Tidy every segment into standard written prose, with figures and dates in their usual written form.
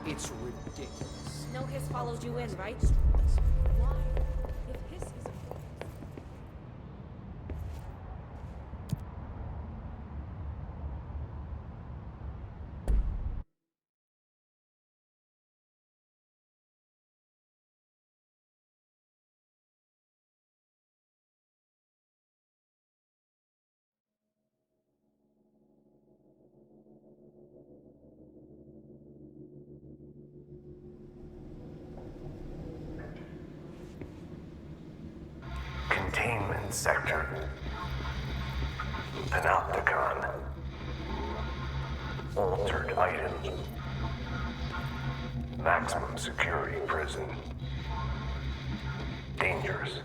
It's ridiculous. No hiss followed you in, right? Why? If his is a Containment sector. Panopticon. Altered items. Maximum security prison. Dangerous.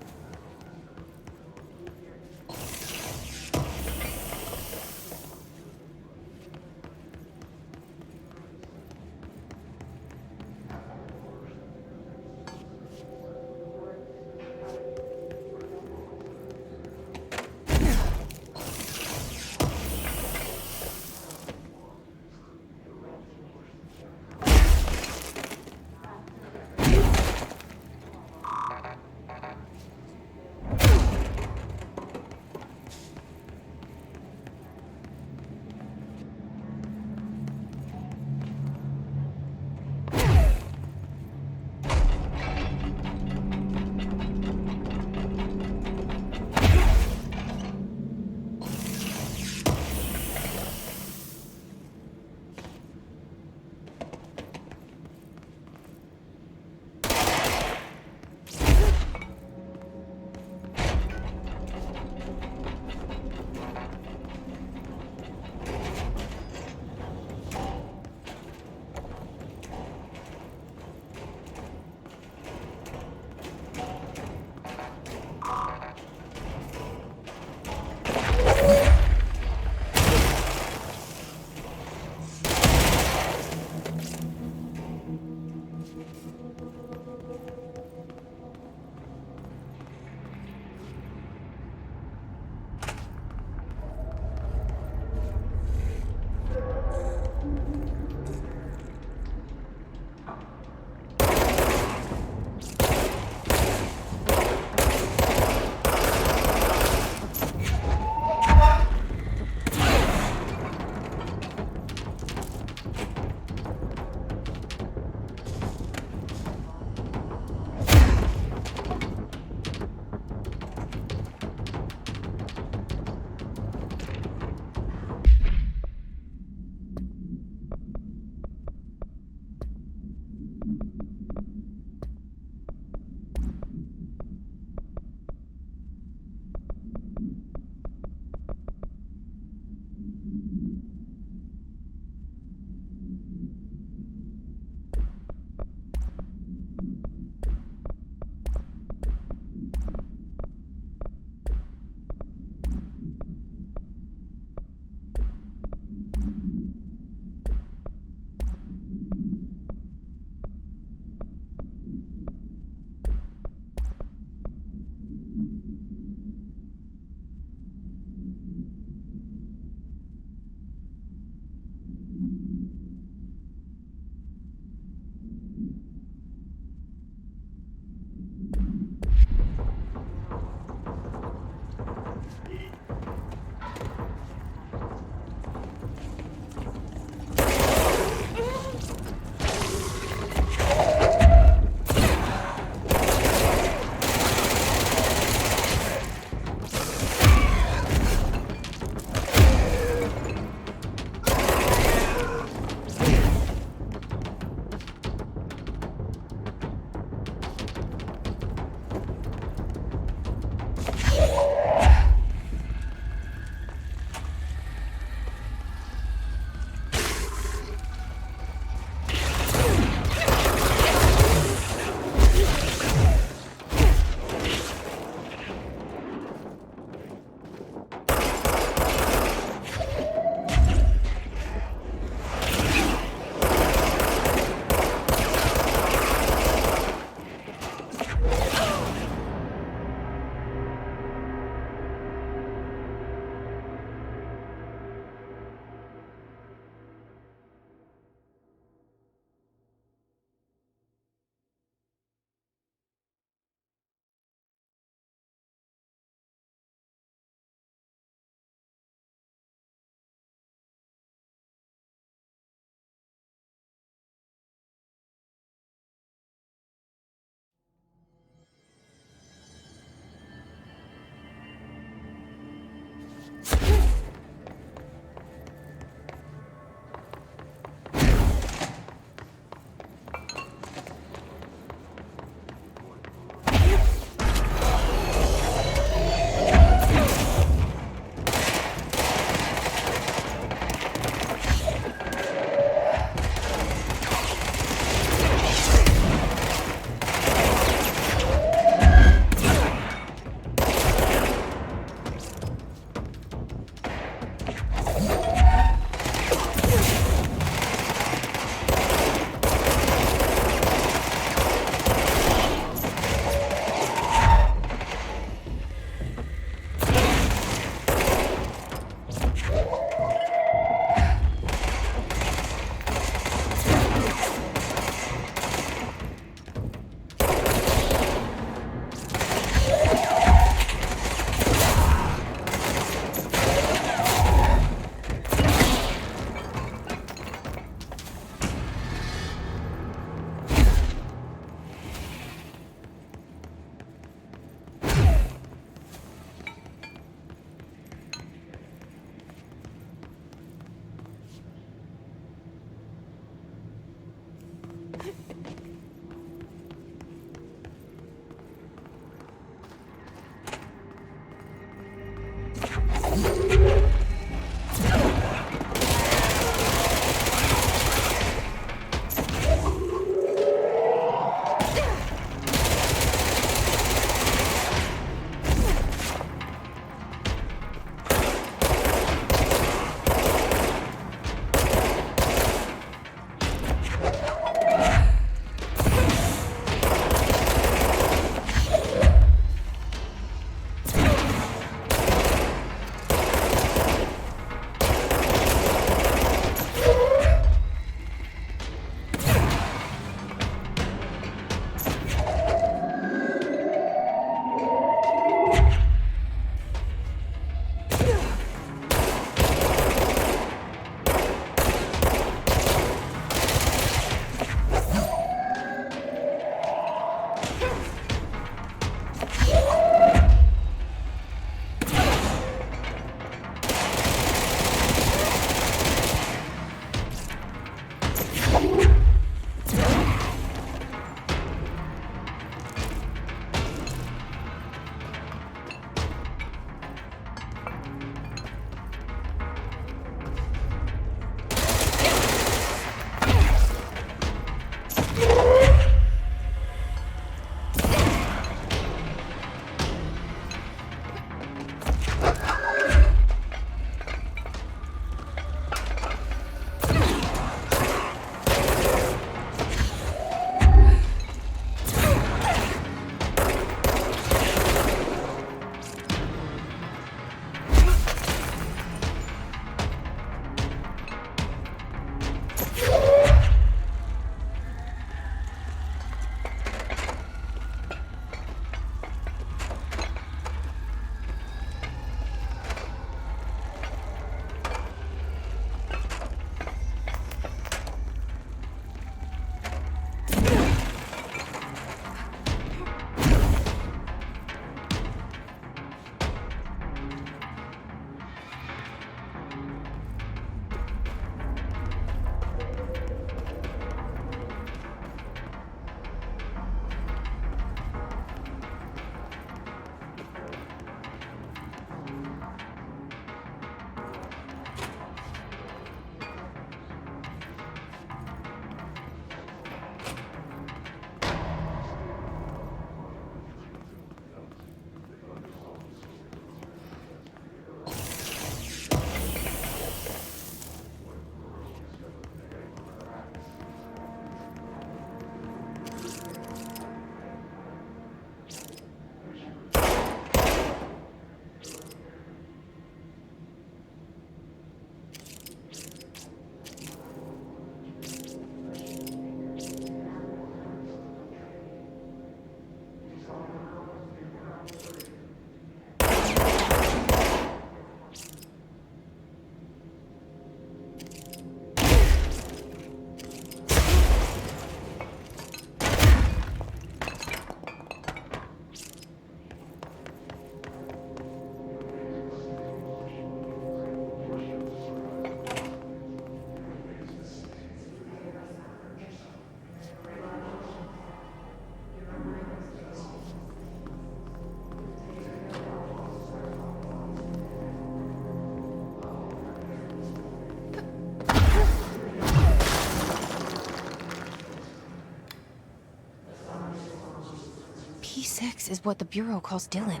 P6 is what the Bureau calls Dylan.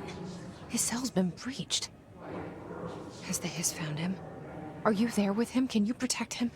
His cell's been breached. Has the Hiss found him? Are you there with him? Can you protect him?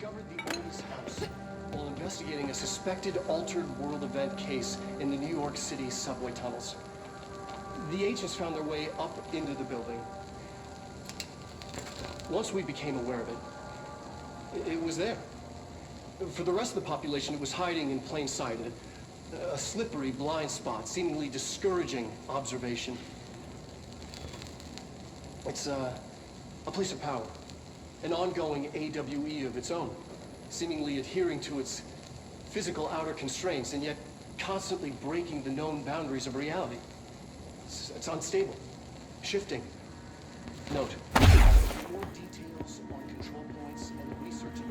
discovered the oldest house while investigating a suspected altered world event case in the New York City subway tunnels. The agents found their way up into the building. Once we became aware of it, it was there. For the rest of the population, it was hiding in plain sight, a slippery blind spot, seemingly discouraging observation. It's a place of power, an ongoing AWE of its own, seemingly adhering to its physical outer constraints and yet constantly breaking the known boundaries of reality. It's unstable, shifting. Note, more details on control points and the research.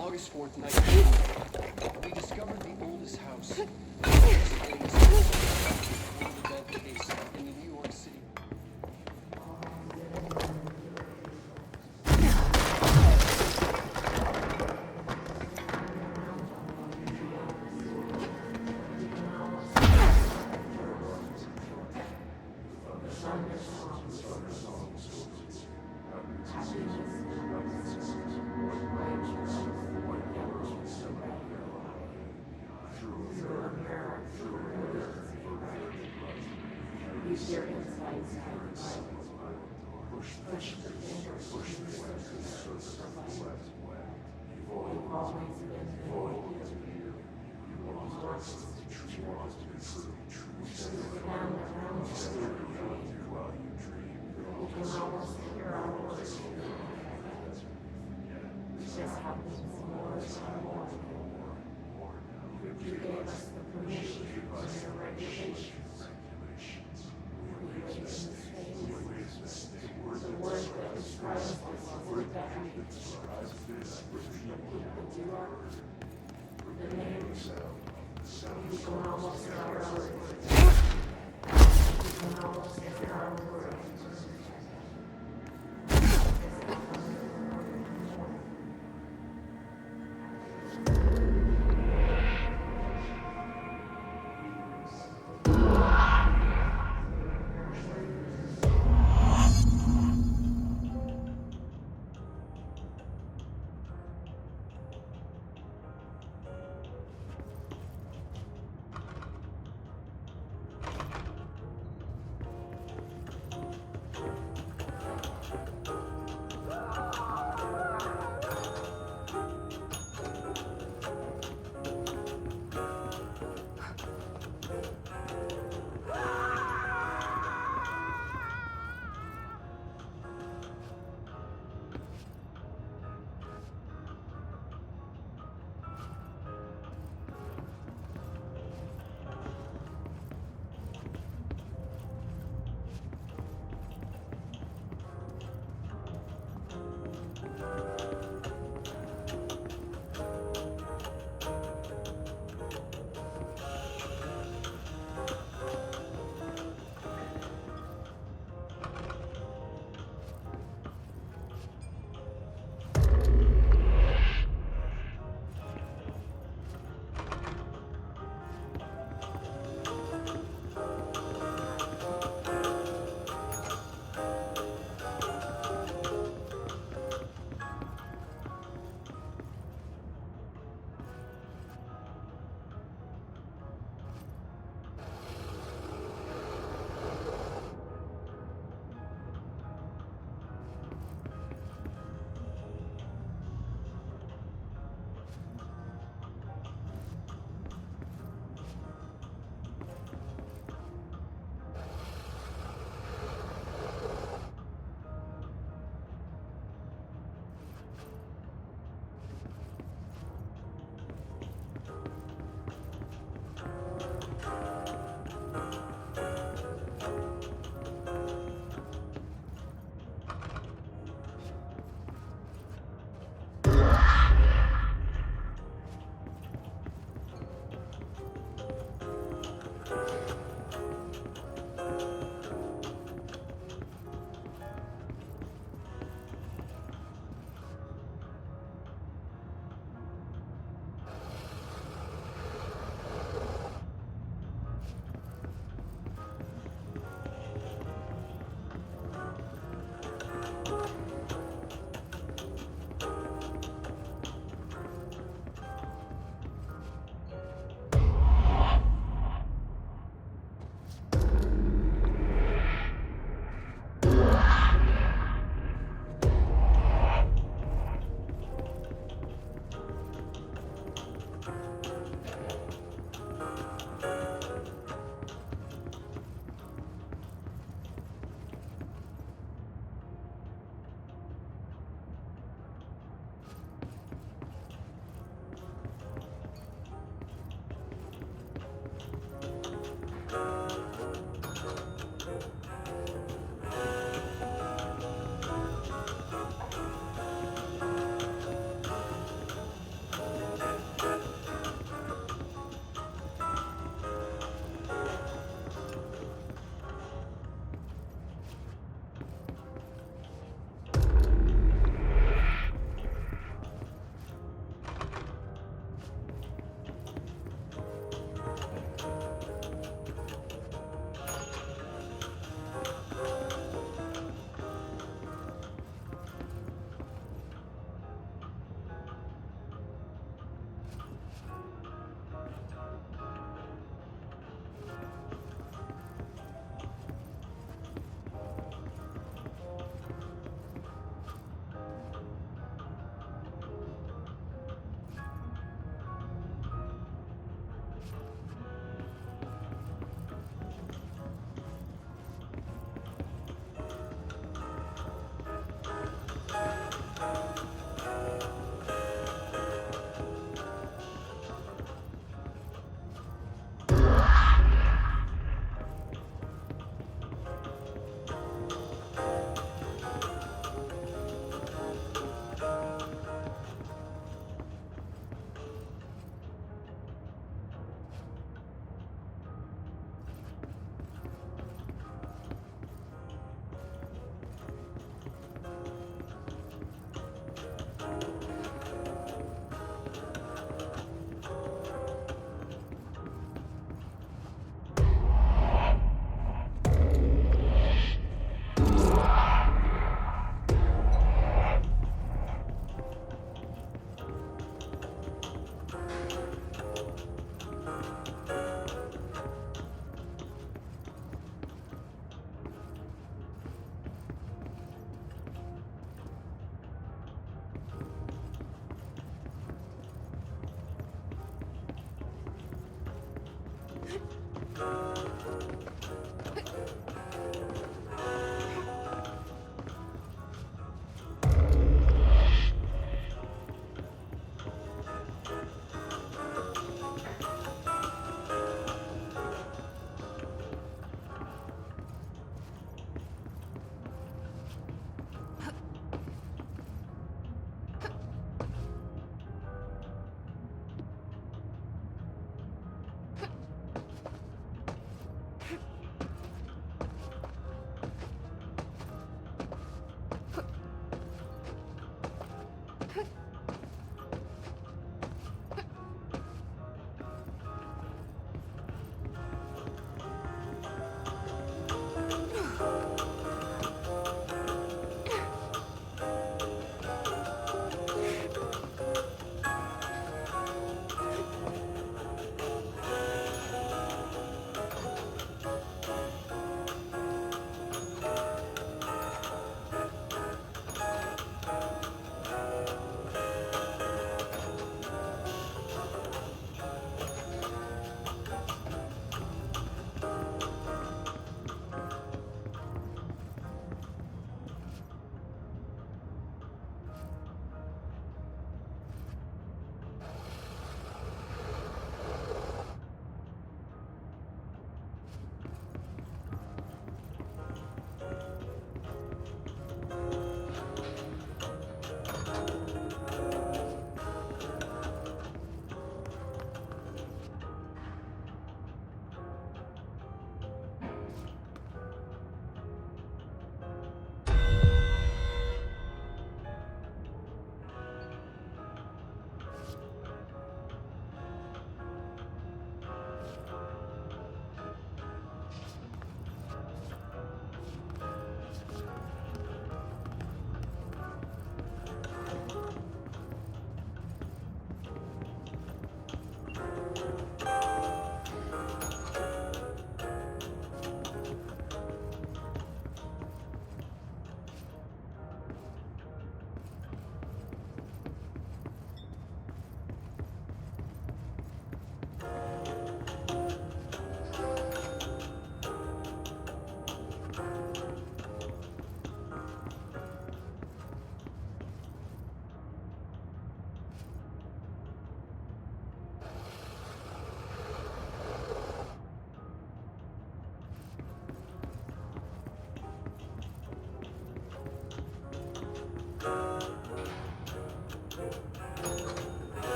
August 4th, 1980, we discovered the oldest house in the case in the New York City.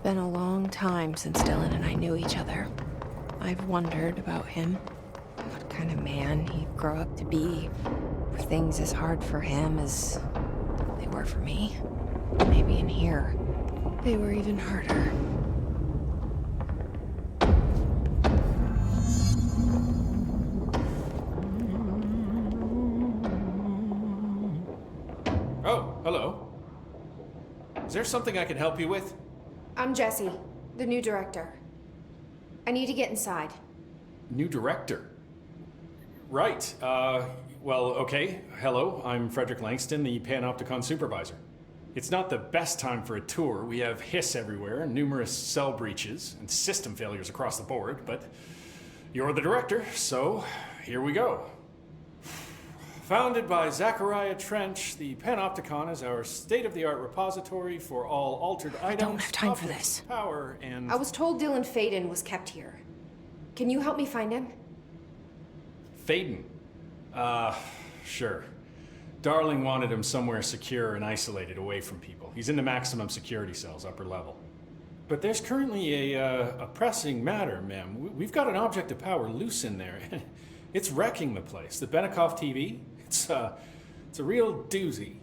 been a long time since Dylan and I knew each other. I've wondered about him. What kind of man he'd grow up to be. Were things as hard for him as they were for me? Maybe in here, they were even harder. Oh, hello. Is there something I can help you with? I'm Jessie, the new director. I need to get inside. New director? Right. Well, okay. Hello, I'm Frederick Langston, the Panopticon supervisor. It's not the best time for a tour. We have hiss everywhere, numerous cell breaches, and system failures across the board, but you're the director, so here we go. Founded by Zachariah Trench, the Panopticon is our state-of-the-art repository for all altered items. I don't have time for objects this. of Power and I was told Dylan Faden was kept here. Can you help me find him? Faden. Sure. Darling wanted him somewhere secure and isolated away from people. He's in the maximum security cells, upper level. But there's currently a pressing matter, ma'am. We've got an object of power loose in there. It's wrecking the place. The Benikoff TV, it's a real doozy.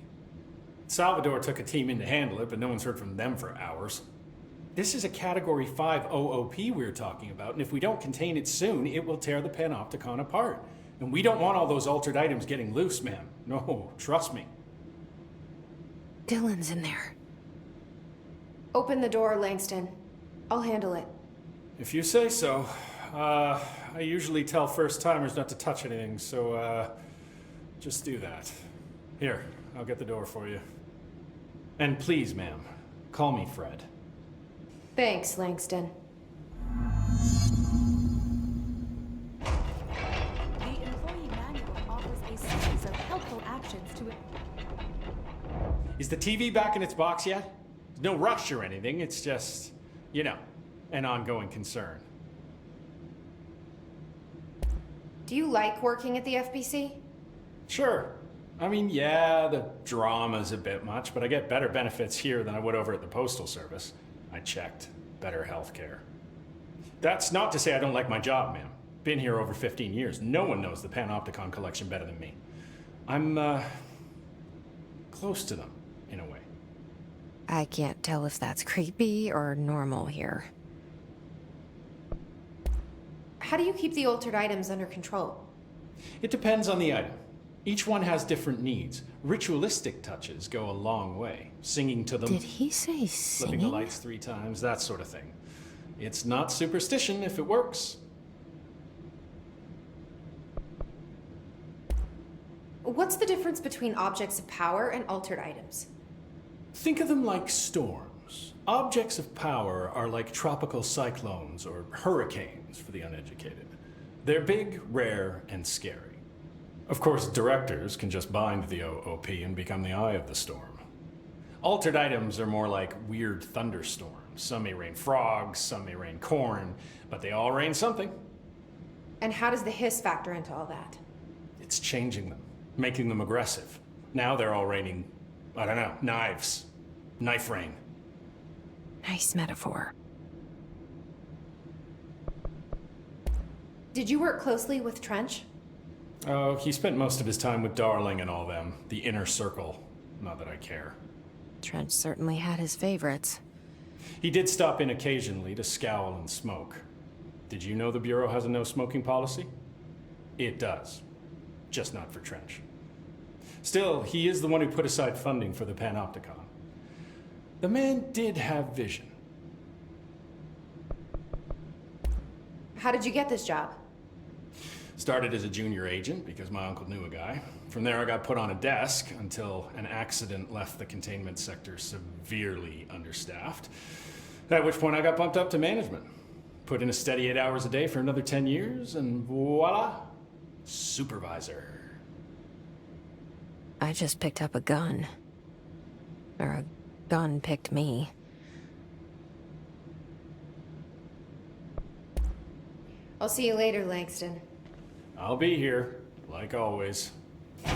Salvador took a team in to handle it, but no one's heard from them for hours. This is a Category 5 OOP we're talking about, and if we don't contain it soon, it will tear the Panopticon apart. And we don't want all those altered items getting loose, ma'am. No, trust me. Dylan's in there. Open the door, Langston. I'll handle it. If you say so. I usually tell first-timers not to touch anything, so, just do that. Here, I'll get the door for you. And please, ma'am, call me Fred. Thanks, Langston. The employee manual offers a series of helpful actions to... Is the TV back in its box yet? There's no rush or anything, it's just, you know, an ongoing concern. Do you like working at the FBC? Sure. I mean, yeah, the drama's a bit much, but I get better benefits here than I would over at the Postal Service. I checked. Better healthcare. That's not to say I don't like my job, ma'am. Been here over 15 years. No one knows the Panopticon collection better than me. I'm, close to them, in a way. I can't tell if that's creepy or normal here. How do you keep the altered items under control? It depends on the item. Each one has different needs. Ritualistic touches go a long way. Singing to them. Did he say Flipping the singing? lights 3 times, that sort of thing. It's not superstition if it works. What's the difference between objects of power and altered items? Think of them like storms. Objects of power are like tropical cyclones or hurricanes for the uneducated. They're big, rare, and scary. Of course, directors can just bind the OOP and become the eye of the storm. Altered items are more like weird thunderstorms. Some may rain frogs, some may rain corn, but they all rain something. And how does the hiss factor into all that? It's changing them, making them aggressive. Now they're all raining, I don't know, knives. Knife rain. Nice metaphor. Did you work closely with Trench? Oh, he spent most of his time with Darling and all them. The inner circle. Not that I care. Trench certainly had his favorites. He did stop in occasionally to scowl and smoke. Did you know the Bureau has a no-smoking policy? It does. Just not for Trench. Still, he is the one who put aside funding for the Panopticon. The man did have vision. How did you get this job? Started as a junior agent because my uncle knew a guy. From there I got put on a desk until an accident left the containment sector severely understaffed. At which point I got bumped up to management. Put in a steady 8 hours a day for another 10 years and voila, supervisor. I just picked up a gun. Or a gun picked me. I'll see you later, Langston. I'll be here, like always. The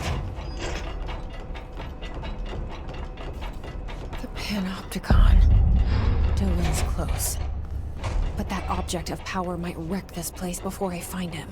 Panopticon. Dylan's close. But that object of power might wreck this place before I find him.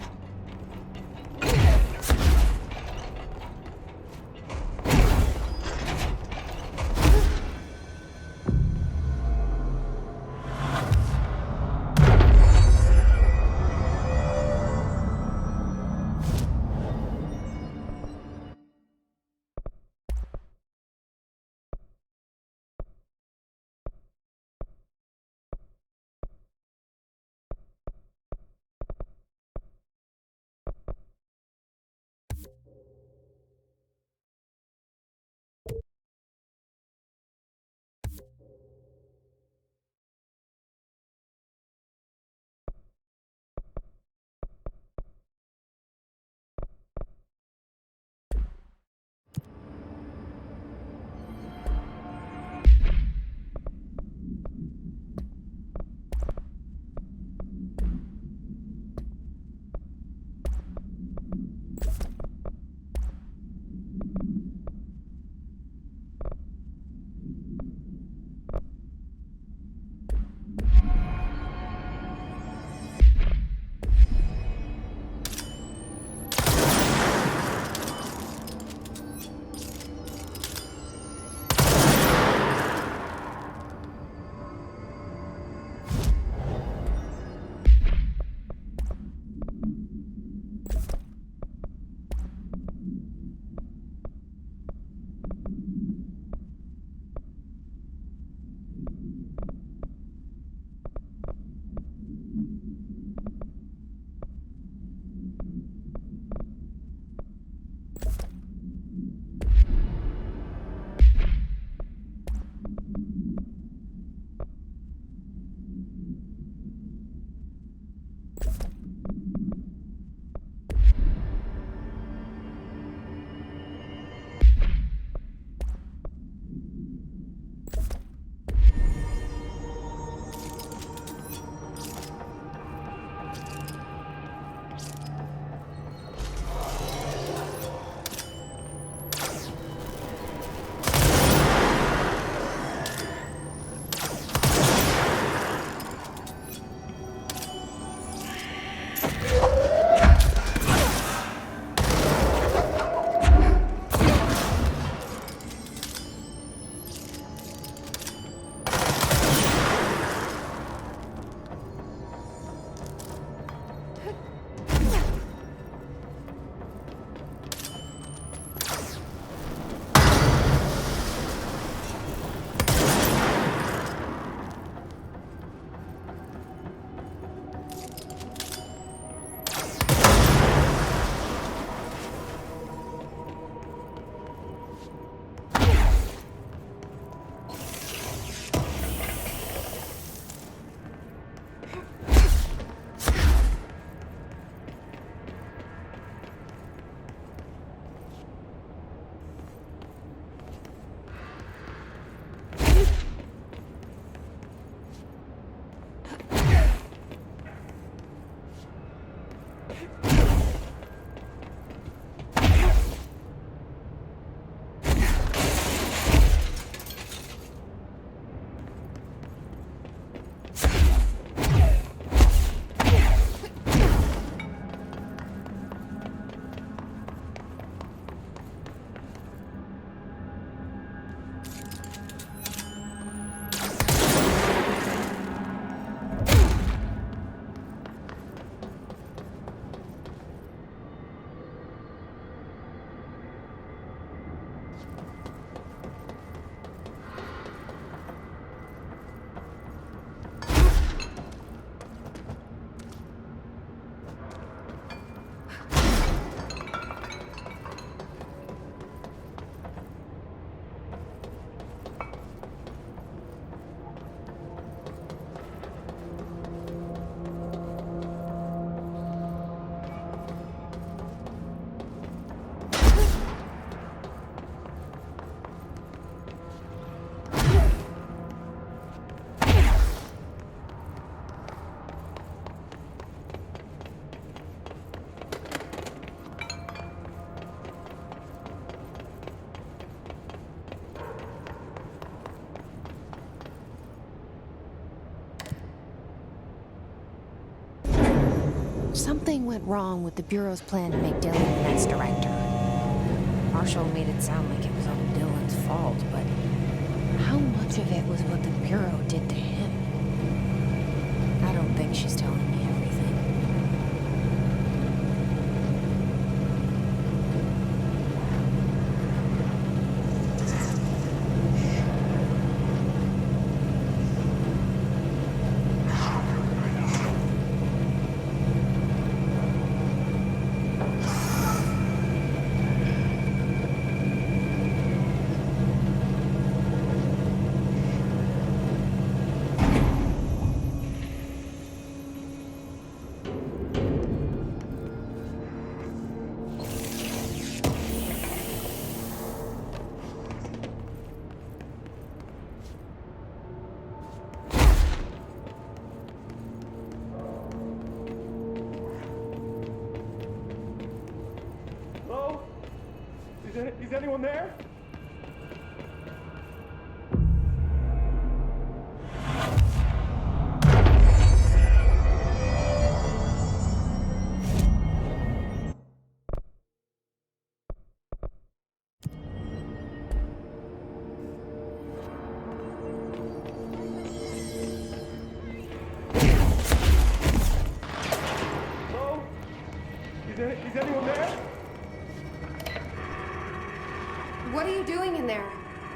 Something went wrong with the Bureau's plan to make Dylan the next director. Marshall made it sound like it was all Dylan's fault, but how much of it was what the Bureau did to him? I don't think she's telling me everything. Hello? Is anyone there? Hello? Is anyone there? What are you doing in there?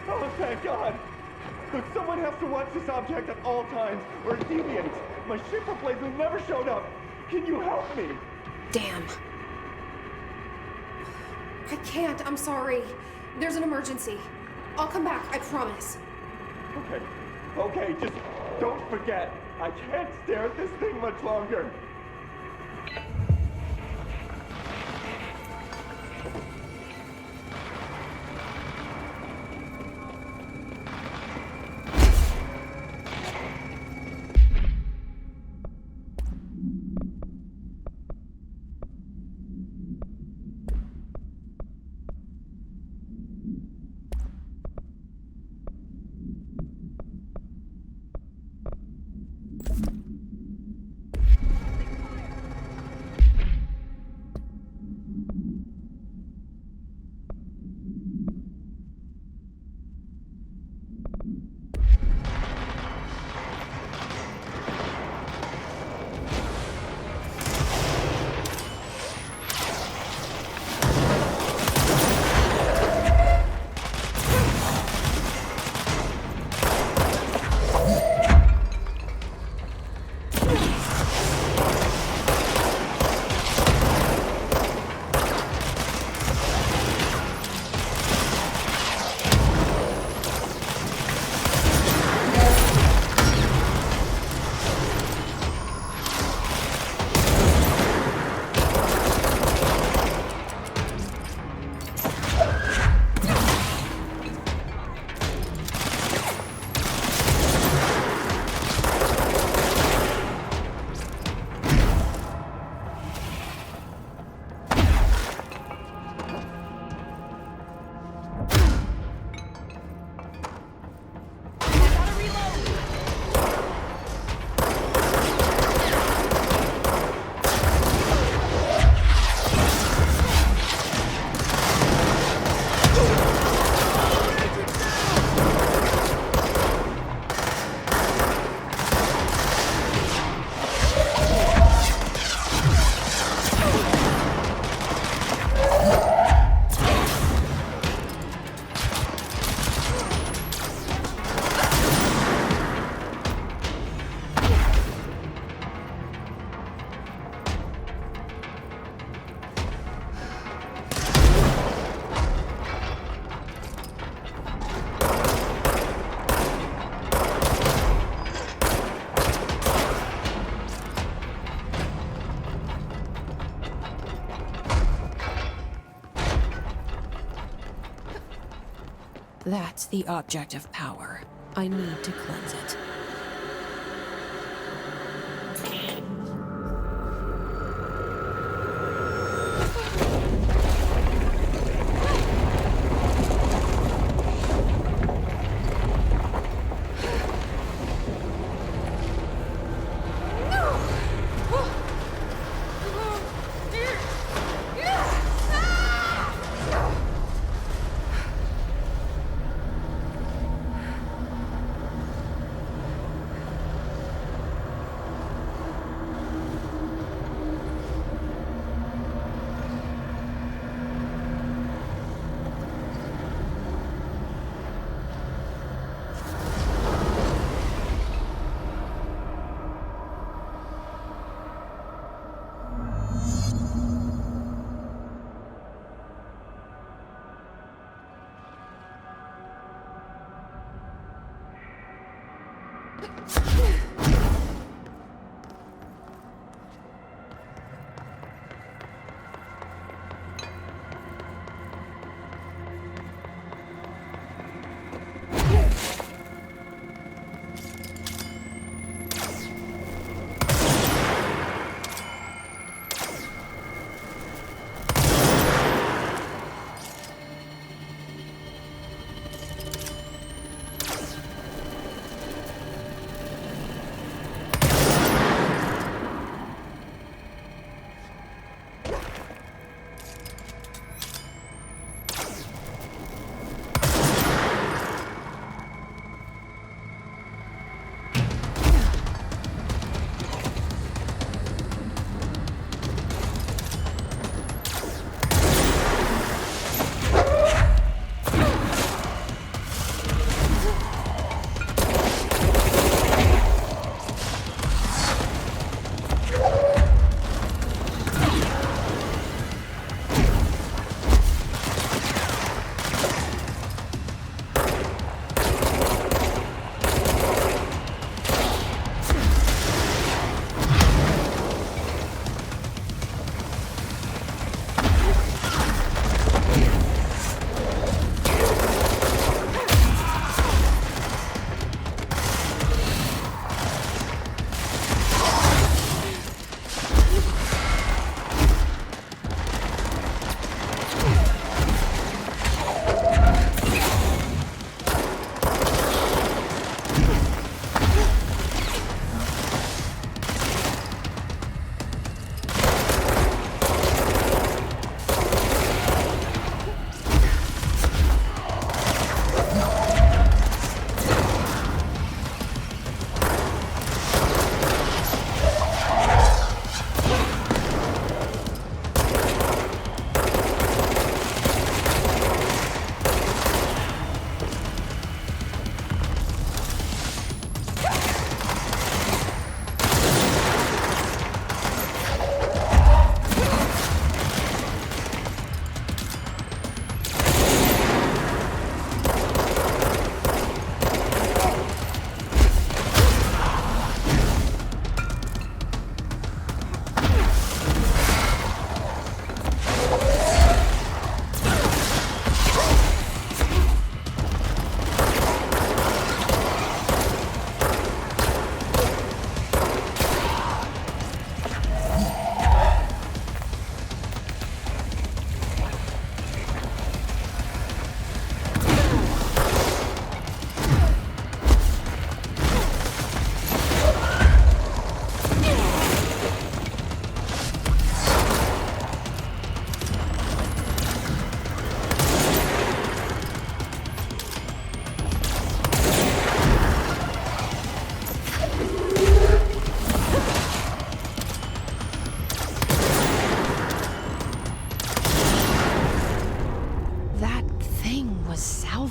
Oh, thank God! Look, someone has to watch this object at all times, or it deviates. My shipper blades have never showed up. Can you help me? Damn. I can't, I'm sorry. There's an emergency. I'll come back, I promise. Okay, just don't forget. I can't stare at this thing much longer. That's the object of power. I need to cleanse it.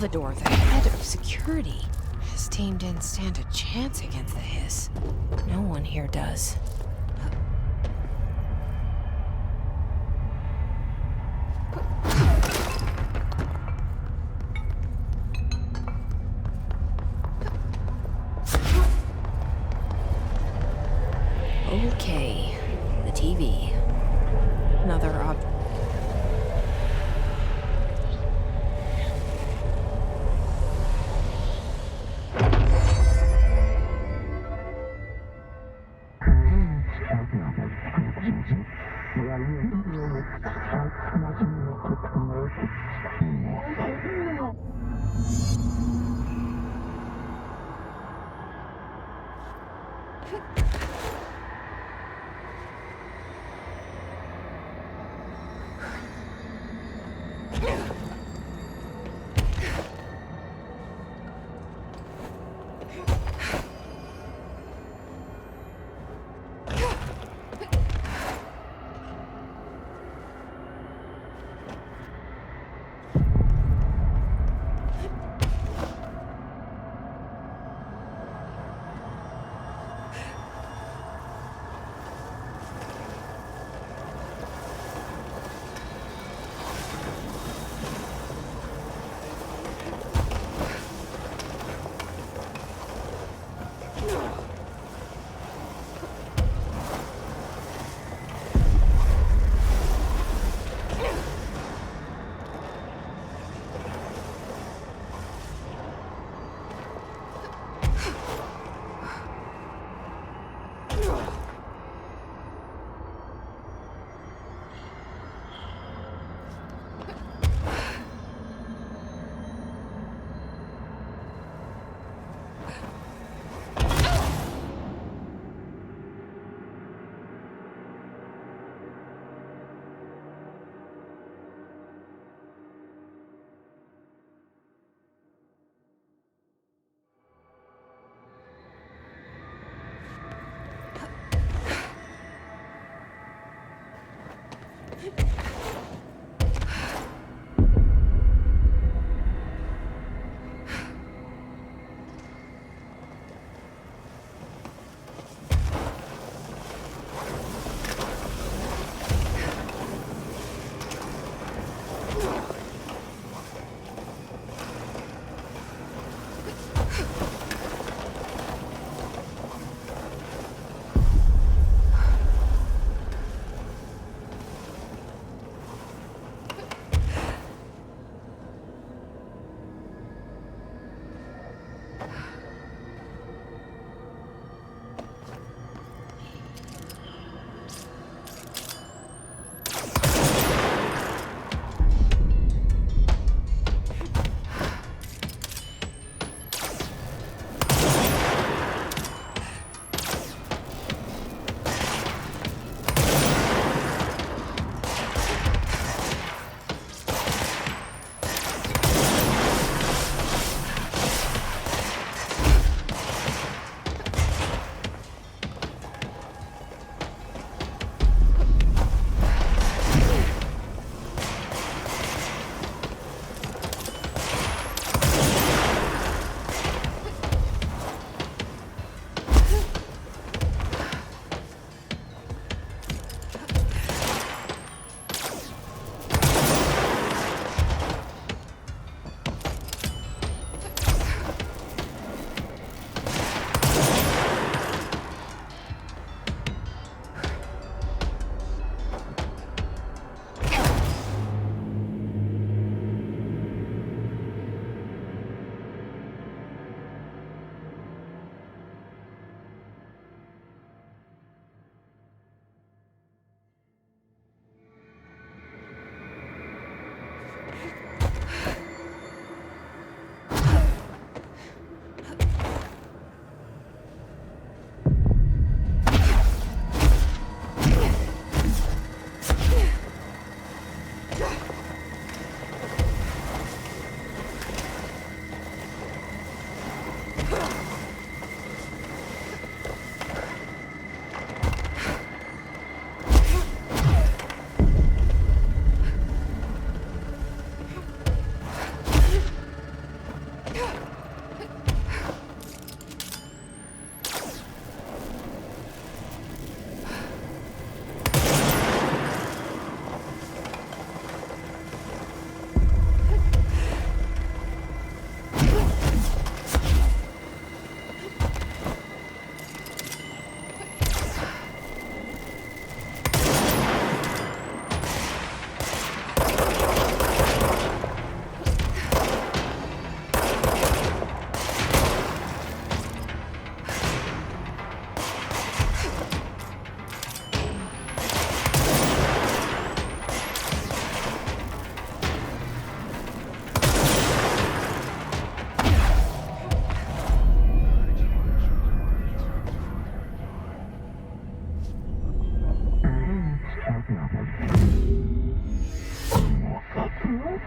Salvador, the head of security. His team didn't stand a chance against the Hiss. No one here does. Okay, the TV. Another object.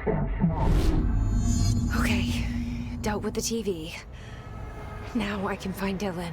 Okay, dealt with the TV. Now I can find Dylan.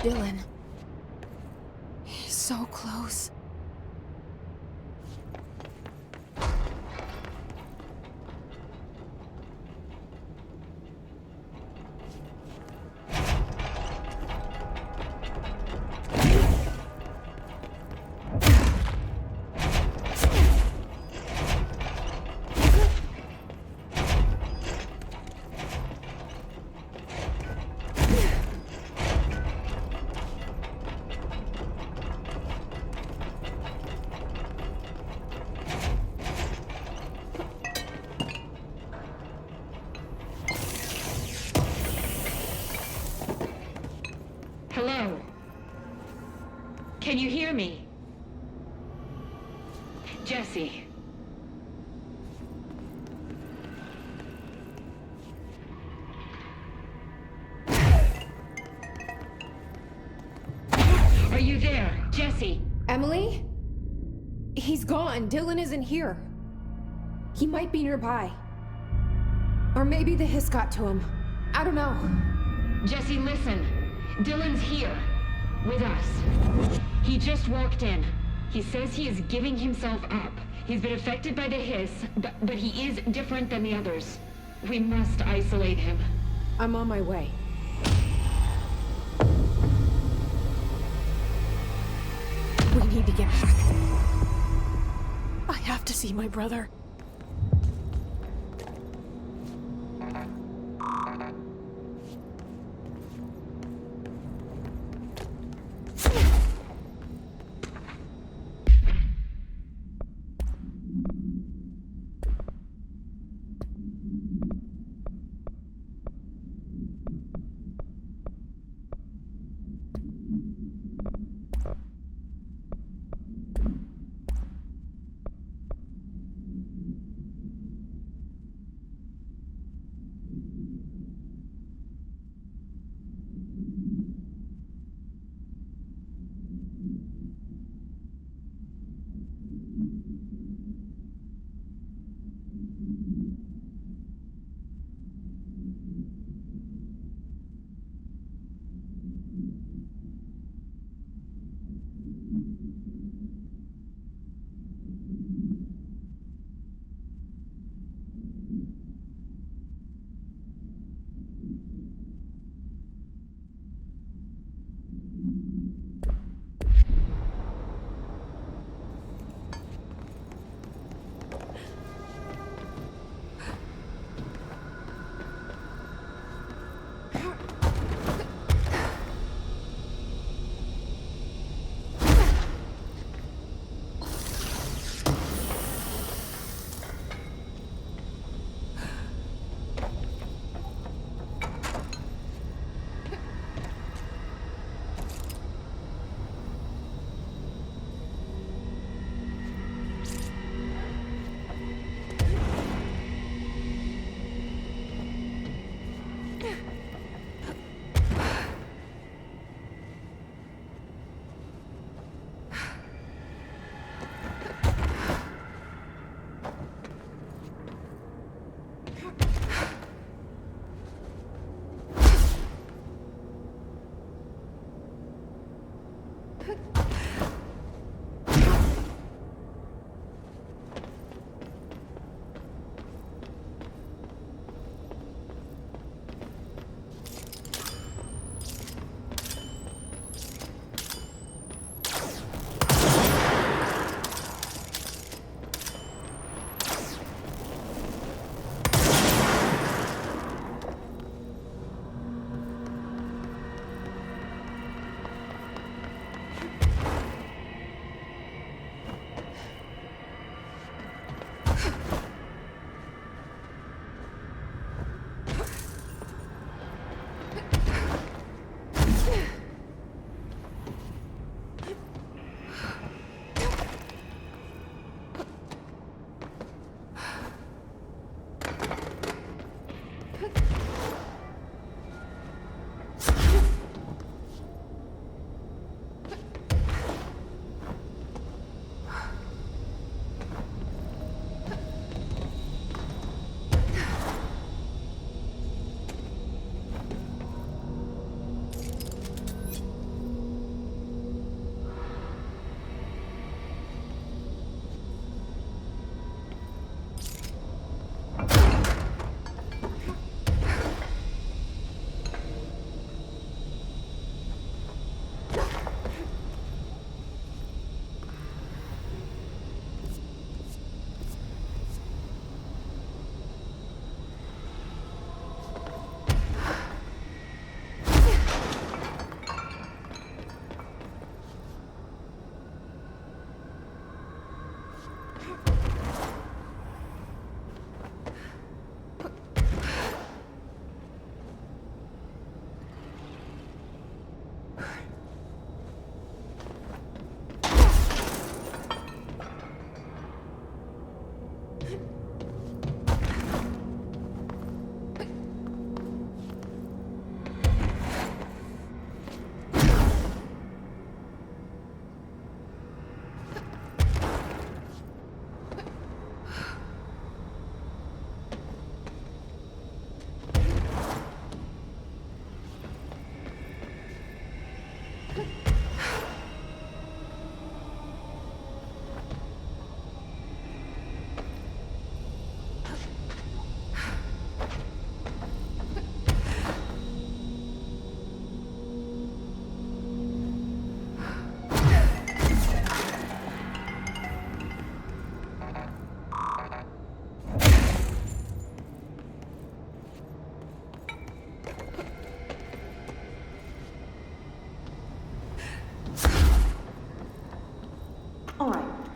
Dylan. He's so close. Hello? Can you hear me? Jesse. Are you there, Jesse? Emily? He's gone. Dylan isn't here. He might be nearby. Or maybe the hiss got to him. I don't know. Jesse, listen. Dylan's here. With us. He just walked in. He says he is giving himself up. He's been affected by the hiss, but he is different than the others. We must isolate him. I'm on my way. We need to get back. I have to see my brother.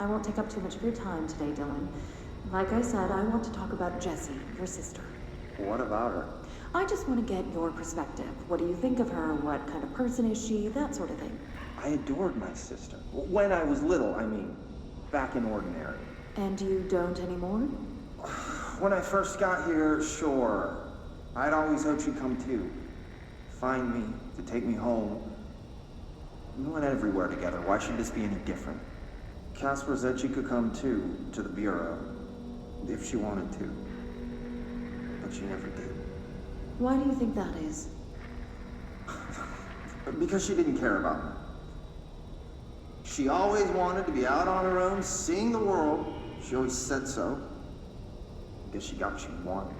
won't take up too much of your time today, Dylan. Like I said, I want to talk about Jessie, your sister. What about her? I just want to get your perspective. What do you think of her? What kind of person is she? That sort of thing. I adored my sister. When I was little, I mean. Back in Ordinary. And you don't anymore? When I first got here, sure. I'd always hoped she'd come too. Find me, to take me home. We went everywhere together. Why should this be any different? Casper said she could come too, to the Bureau. If she wanted to. But she never did. Why do you think that is? Because she didn't care about me. She always wanted to be out on her own, seeing the world. She always said so. I guess she got what she wanted.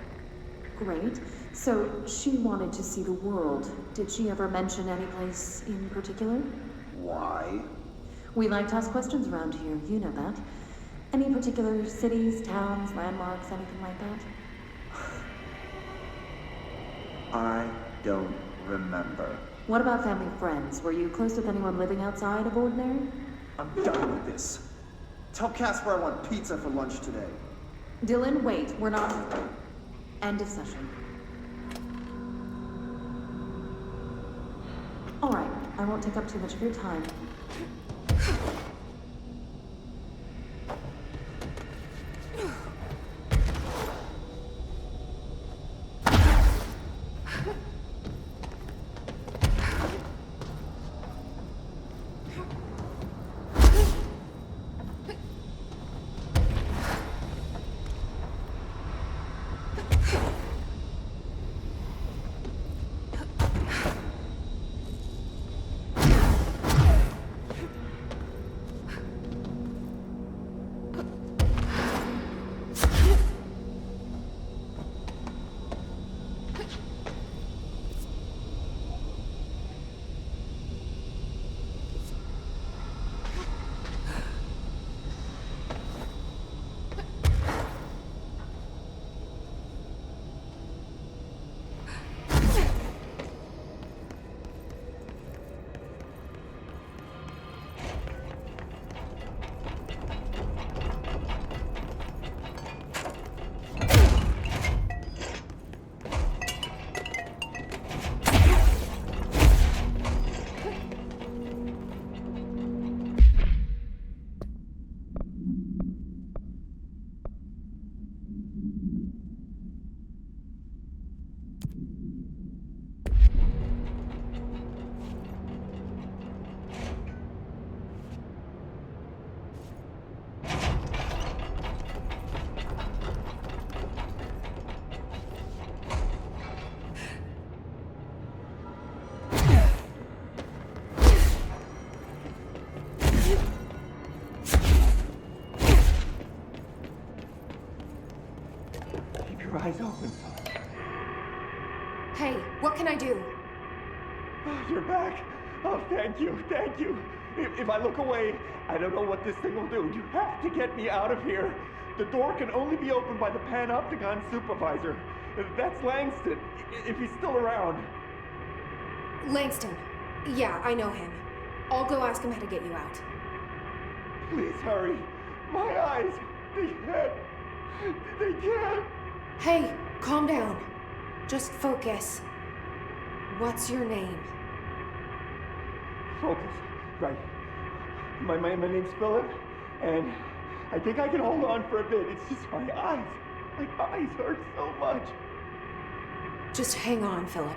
Great. So, she wanted to see the world. Did she ever mention any place in particular? Why? We like to ask questions around here, you know that. Any particular cities, towns, landmarks, anything like that? I don't remember. What about family friends? Were you close with anyone living outside of Ordinary? I'm done with this. Tell Casper I want pizza for lunch today. Dylan, wait. We're not... End of session. All right. I won't take up too much of your time. Eyes open. Hey, what can I do? Oh, you're back. Oh, thank you, thank you. If I look away, I don't know what this thing will do. You have to get me out of here. The door can only be opened by the Panopticon supervisor. That's Langston, if he's still around. Langston. Yeah, I know him. I'll go ask him how to get you out. Please hurry. My eyes, they can't. Hey, calm down. Just focus. What's your name? Focus. Right. My name's Philip, and I think I can hold on for a bit. It's just my eyes. My eyes hurt so much. Just hang on, Philip.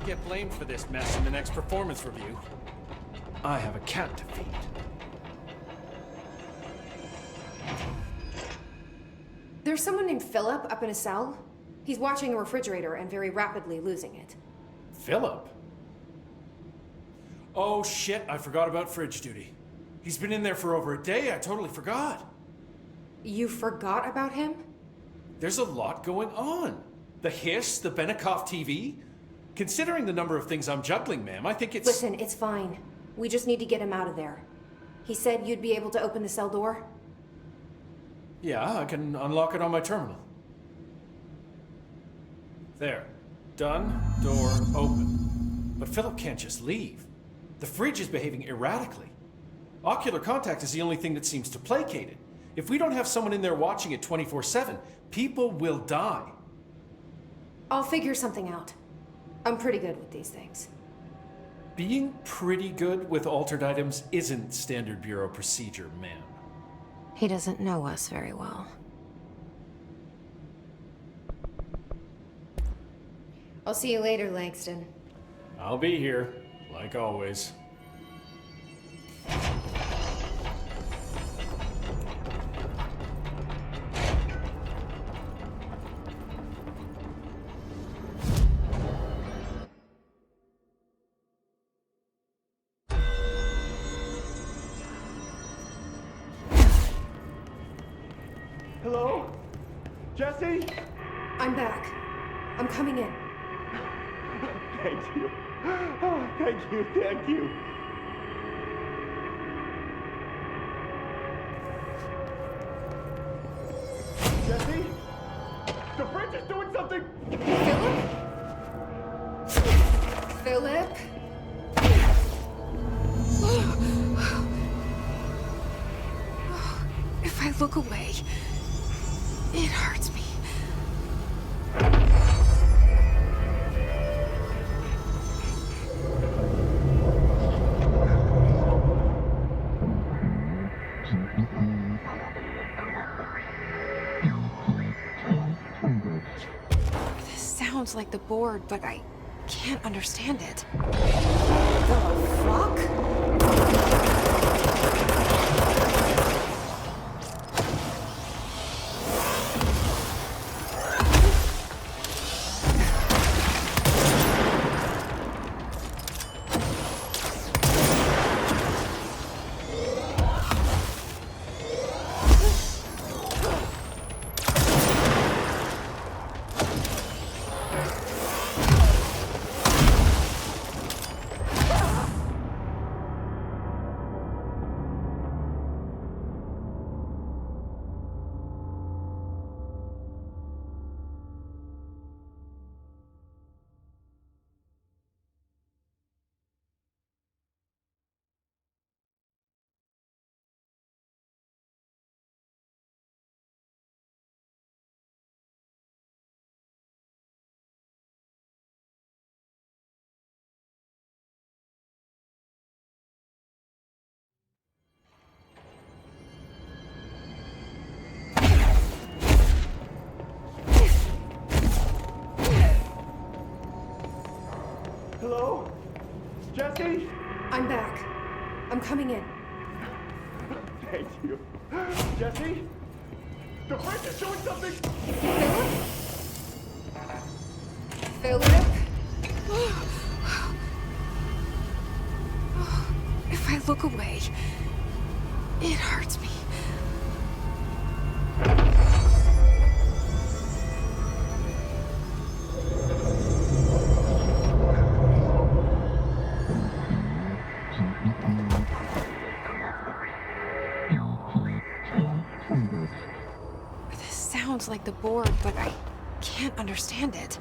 get blamed for this mess in the next performance review. I have a cat to feed. There's someone named Philip up in a cell. He's watching a refrigerator and very rapidly losing it. Philip? Oh shit, I forgot about fridge duty. He's been in there for over a day, I totally forgot. You forgot about him? There's a lot going on. The hiss, the Benikoff TV. Considering the number of things I'm juggling, ma'am, I think it's... Listen, it's fine. We just need to get him out of there. He said you'd be able to open the cell door? Yeah, I can unlock it on my terminal. There. Done. Door open. But Philip can't just leave. The fridge is behaving erratically. Ocular contact is the only thing that seems to placate it. If we don't have someone in there watching it 24/7, people will die. I'll figure something out. I'm pretty good with these things. Being pretty good with altered items isn't standard bureau procedure, ma'am. He doesn't know us very well. I'll see you later, Langston. I'll be here, like always. Hello? Jesse? I'm back. I'm coming in. Thank you. Oh, thank you, thank you. Jesse? The fridge is doing something! Philip? If I look away, it hurts me. This sounds like the board, but I can't understand it. The fuck? Hello? Jesse? I'm back. I'm coming in. Thank you. Jesse? The fridge is doing something! Philip? If I look away, it hurts me. This sounds like the board, but I can't understand it.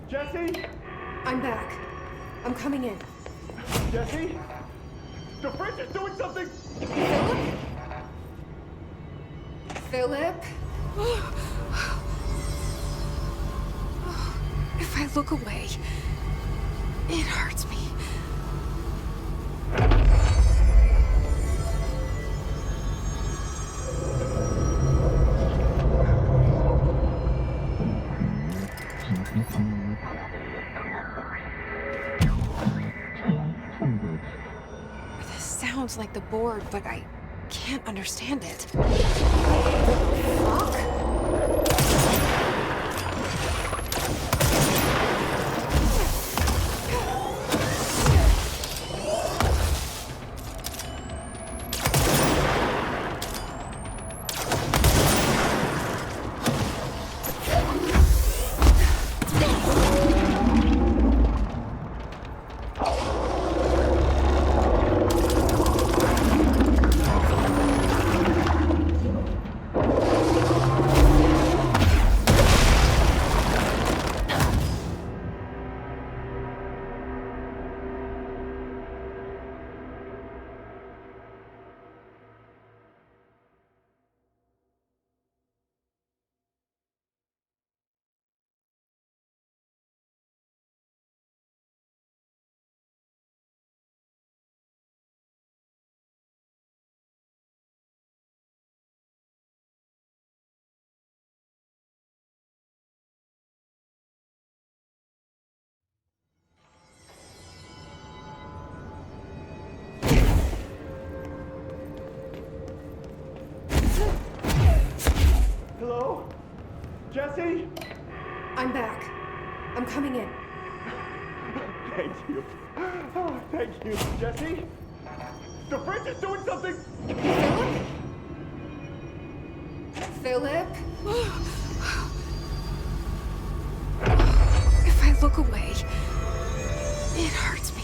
Jesse? I'm back. I'm coming in. Jesse? The fridge is doing something! Philip? Philip? If I look away, it hurts me. This sounds like the board, but I can't understand it. Fuck? Hello? Jesse? I'm back. I'm coming in. Thank you. Oh, thank you. Jesse? The fridge is doing something! Philip? If I look away, it hurts me.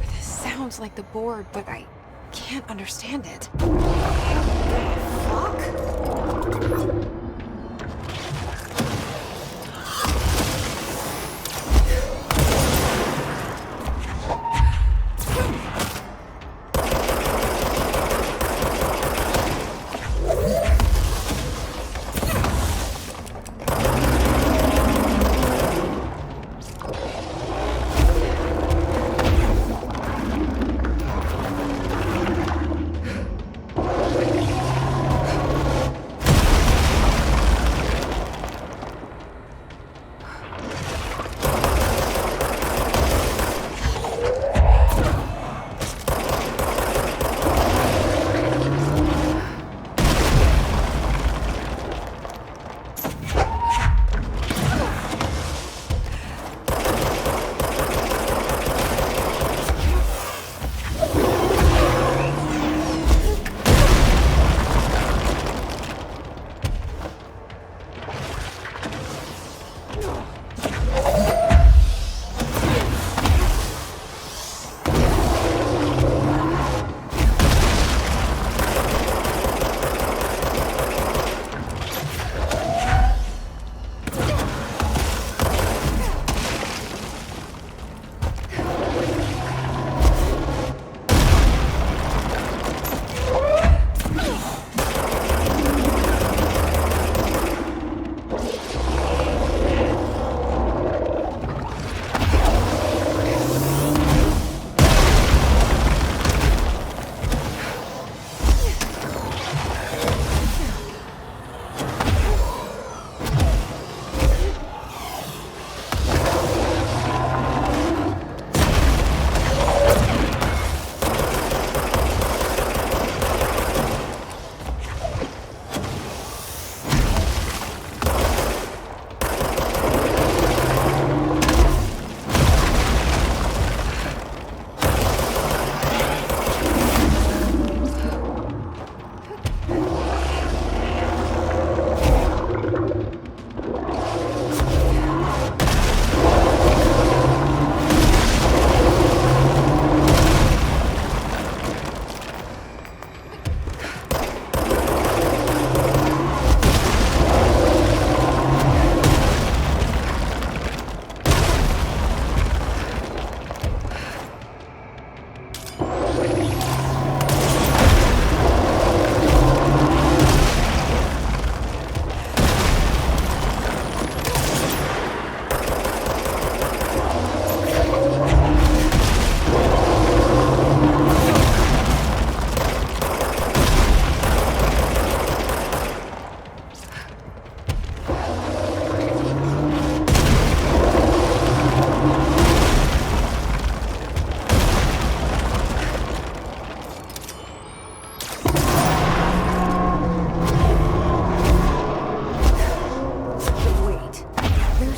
This sounds like the board, but I can't understand it. Fuck?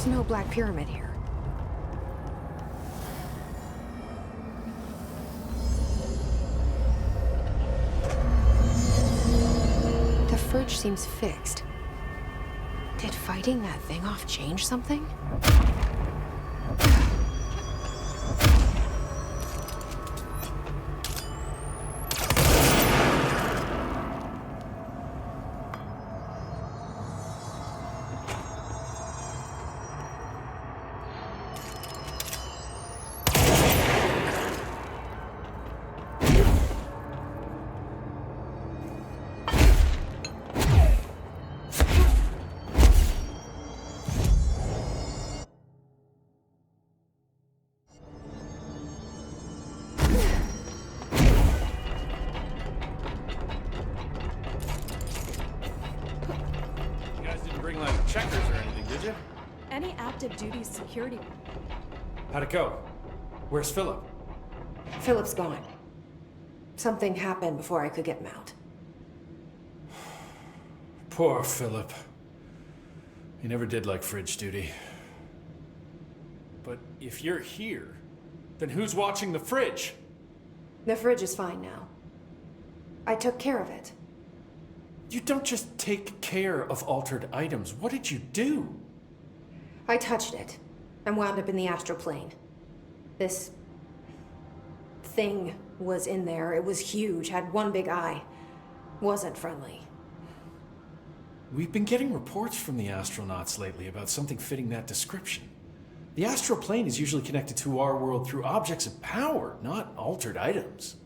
There's no Black Pyramid here. The fridge seems fixed. Did fighting that thing off change something? Checkers or anything, did you? Any active duty security? How'd it go? Where's Philip? Philip's gone. Something happened before I could get him out. Poor Philip. He never did like fridge duty. But if you're here, then who's watching the fridge? The fridge is fine now. I took care of it. You don't just take care of altered items. What did you do? I touched it and wound up in the astral plane. This thing was in there. It was huge, had one big eye. Wasn't friendly. We've been getting reports from the astronauts lately about something fitting that description. The astral plane is usually connected to our world through objects of power, not altered items.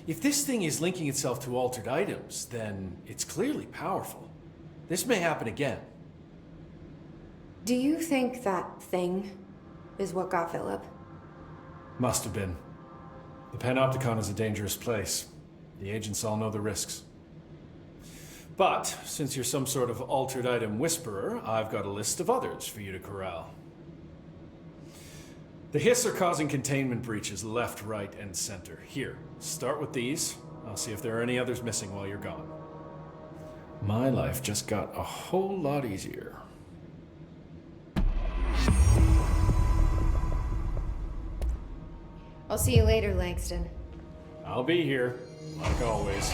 If this thing is linking itself to altered items, then it's clearly powerful. This may happen again. Do you think that thing is what got Philip? Must have been. The Panopticon is a dangerous place. The agents all know the risks. But, since you're some sort of altered item whisperer, I've got a list of others for you to corral. The Hiss are causing containment breaches left, right, and center. Here, start with these. I'll see if there are any others missing while you're gone. My life just got a whole lot easier. I'll see you later, Langston. I'll be here, like always.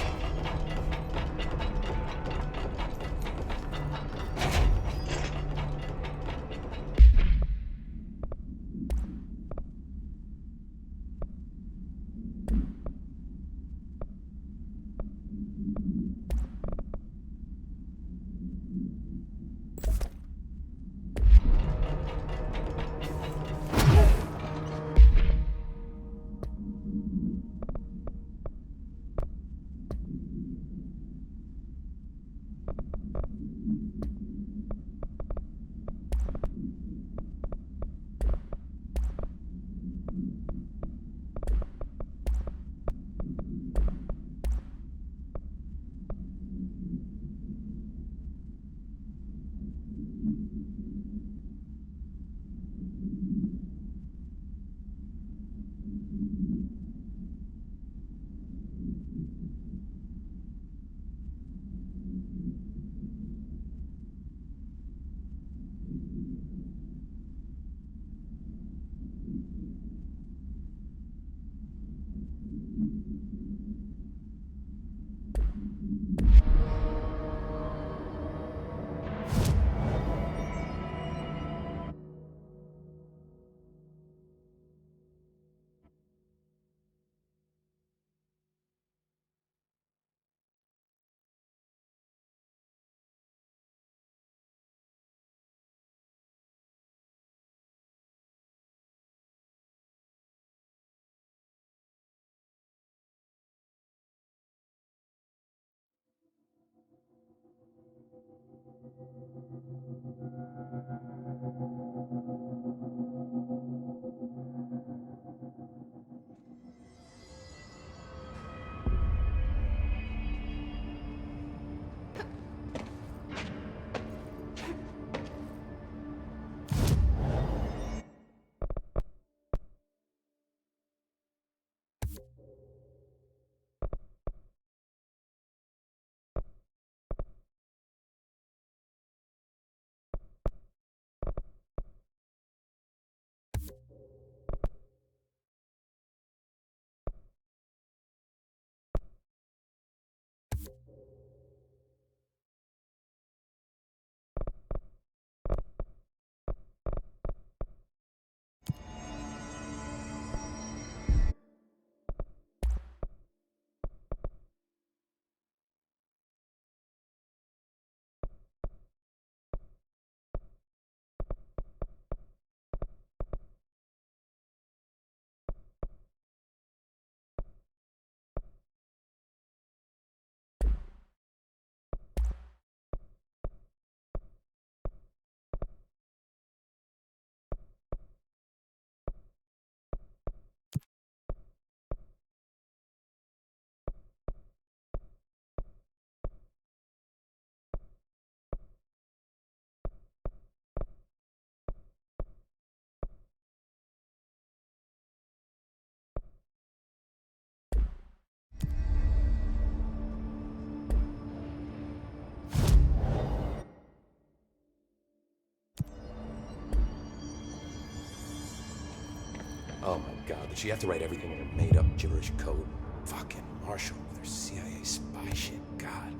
Oh my god, did she have to write everything in her made-up gibberish code? Fucking Marshall with her CIA spy shit, god.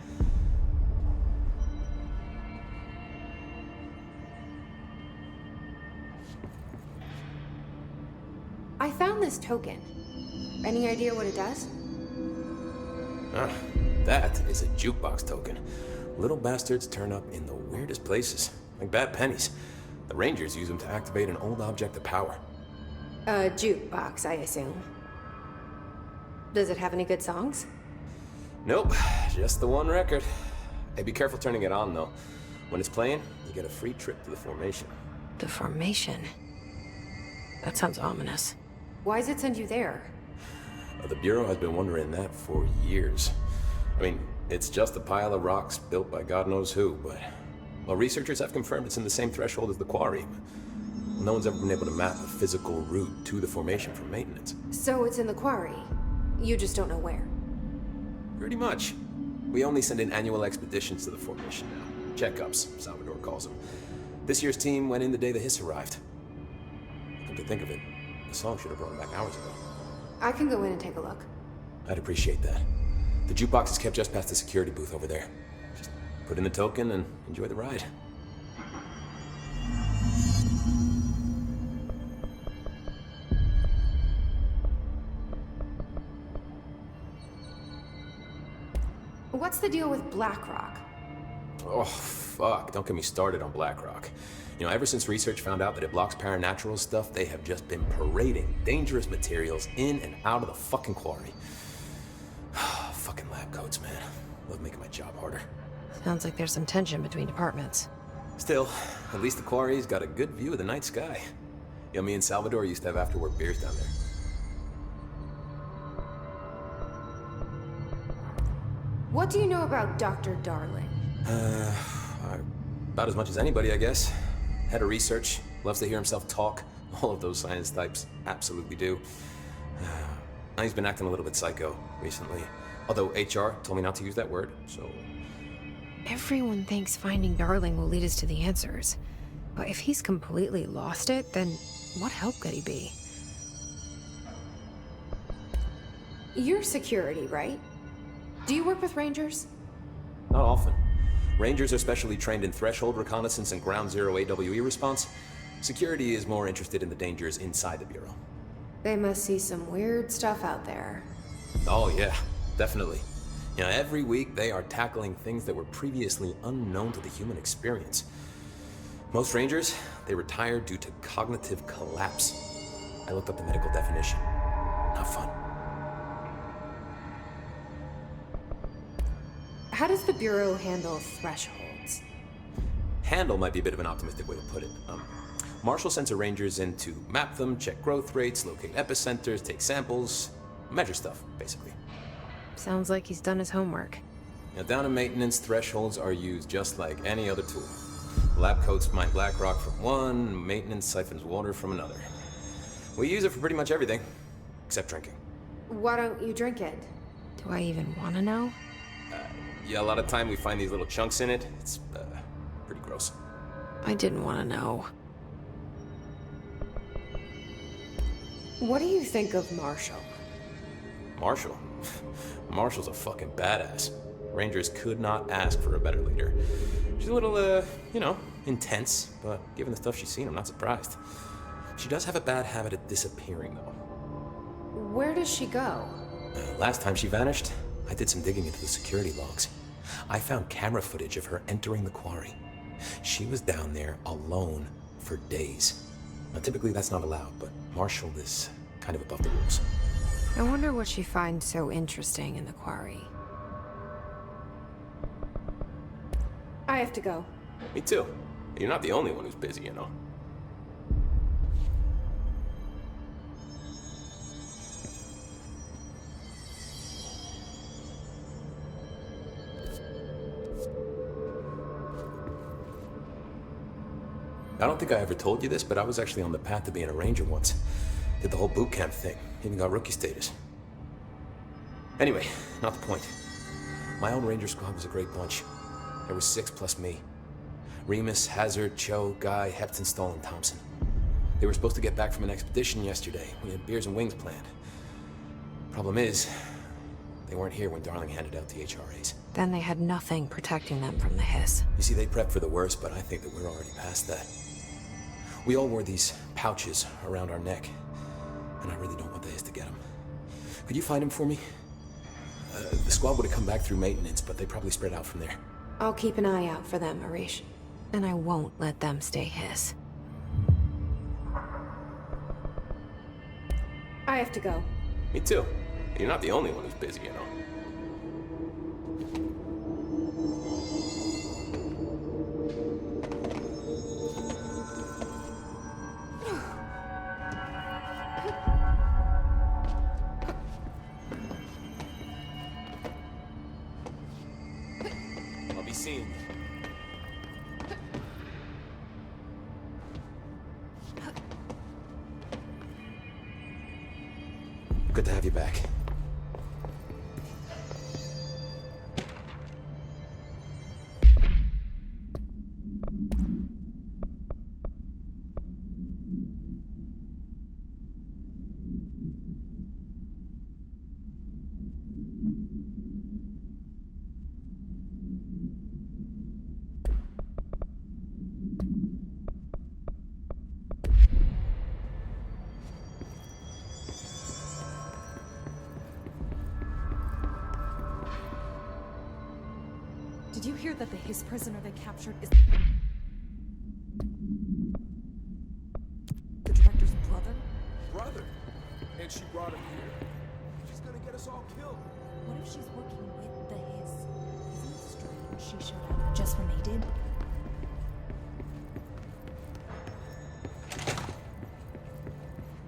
I found this token. Any idea what it does? Ah, that is a jukebox token. Little bastards turn up in the weirdest places, like bad pennies. The Rangers use them to activate an old object of power. A jukebox, I assume. Does it have any good songs? Nope, just the one record. Hey, be careful turning it on, though. When it's playing, you get a free trip to the formation. The formation? That sounds ominous. Why does it send you there? The Bureau has been wondering that for years. I mean, it's just a pile of rocks built by God knows who, but... Well, researchers have confirmed it's in the same threshold as the quarry. No one's ever been able to map a physical route to the formation for maintenance. So it's in the quarry. You just don't know where. Pretty much. We only send in annual expeditions to the formation now. Checkups, Salvador calls them. This year's team went in the day the hiss arrived. Come to think of it, the song should have brought them back hours ago. I can go in and take a look. I'd appreciate that. The jukebox is kept just past the security booth over there. Just put in the token and enjoy the ride. What's the deal with BlackRock? Oh, fuck. Don't get me started on BlackRock. You know, ever since research found out that it blocks paranatural stuff, they have just been parading dangerous materials in and out of the fucking quarry. Fucking lab coats, man. Love making my job harder. Sounds like there's some tension between departments. Still, at least the quarry's got a good view of the night sky. You know, me and Salvador used to have after-work beers down there. What do you know about Dr. Darling? About as much as anybody, I guess. Head of research, loves to hear himself talk. All of those science types absolutely do. He's been acting a little bit psycho recently. Although HR told me not to use that word, so... Everyone thinks finding Darling will lead us to the answers. But if he's completely lost it, then what help could he be? You're security, right? Do you work with Rangers? Not often. Rangers are specially trained in threshold reconnaissance and ground zero AWE response. Security is more interested in the dangers inside the Bureau. They must see some weird stuff out there. Oh yeah, definitely. You know, every week they are tackling things that were previously unknown to the human experience. Most Rangers, they retire due to cognitive collapse. I looked up the medical definition. Not fun. How does the Bureau handle thresholds? Handle might be a bit of an optimistic way to put it. Marshall sends her Rangers in to map them, check growth rates, locate epicenters, take samples, measure stuff, basically. Sounds like he's done his homework. Now, down in maintenance, thresholds are used just like any other tool. Lab coats mine black rock from one, maintenance siphons water from another. We use it for pretty much everything, except drinking. Why don't you drink it? Do I even want to know? Yeah, a lot of time we find these little chunks in it. It's pretty gross. I didn't want to know. What do you think of Marshall? Marshall? Marshall's a fucking badass. Rangers could not ask for a better leader. She's a little, you know, intense, but given the stuff she's seen, I'm not surprised. She does have a bad habit of disappearing, though. Where does she go? Last time she vanished, I did some digging into the security logs. I found camera footage of her entering the quarry. She was down there alone for days. Now, typically that's not allowed, but Marshall is kind of above the rules. I wonder what she finds so interesting in the quarry. I have to go. Me too. You're not the only one who's busy, you know. I don't think I ever told you this, but I was actually on the path to being a Ranger once. Did the whole boot camp thing. Even got rookie status. Anyway, not the point. My own Ranger squad was a great bunch. There was 6 plus me. Remus, Hazard, Cho, Guy, Hepton, Stoll, and Thompson. They were supposed to get back from an expedition yesterday. We had beers and wings planned. Problem is, they weren't here when Darling handed out the HRAs. Then they had nothing protecting them from the hiss. You see, they prepped for the worst, but I think that we're already past that. We all wore these pouches around our neck, and I really don't want the hiss to get them. Could you find them for me? The squad would have come back through maintenance, but they probably spread out from there. I'll keep an eye out for them, Arish. And I won't let them stay hiss. I have to go. Me too. You're not the only one who's busy, you know. I'll be seeing you. Good to have you back. Did you hear that the Hiss prisoner they captured is the director's brother? Brother? And she brought him here? She's gonna get us all killed. What if she's working with the Hiss? Isn't it strange she showed up just when they did?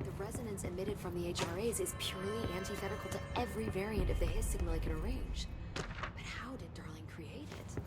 The resonance emitted from the HRAs is purely antithetical to every variant of the Hiss signal I can arrange. But how did Darling create it?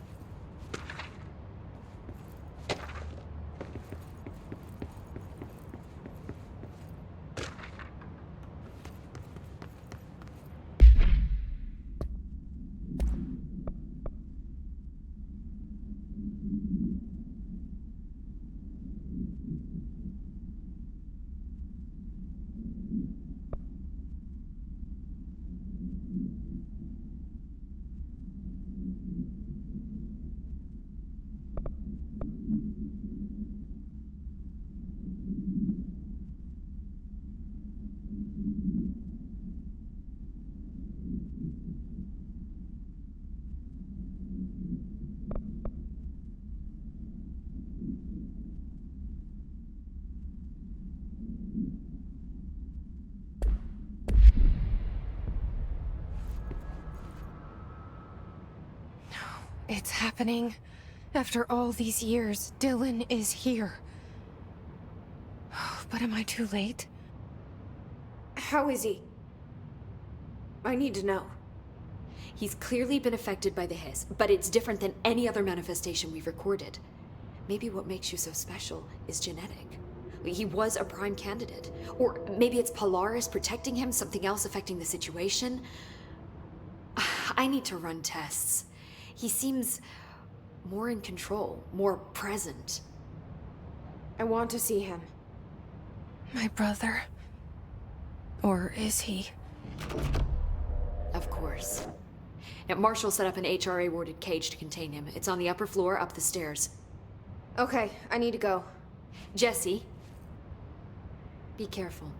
It's happening. After all these years, Dylan is here. But am I too late? How is he? I need to know. He's clearly been affected by the Hiss, but it's different than any other manifestation we've recorded. Maybe what makes you so special is genetic. He was a prime candidate. Or maybe it's Polaris protecting him, something else affecting the situation. I need to run tests. He seems more in control, more present. I want to see him. My brother? Or is he? Of course. Now, Marshall set up an HRA-warded cage to contain him. It's on the upper floor, up the stairs. Okay, I need to go. Jesse, be careful.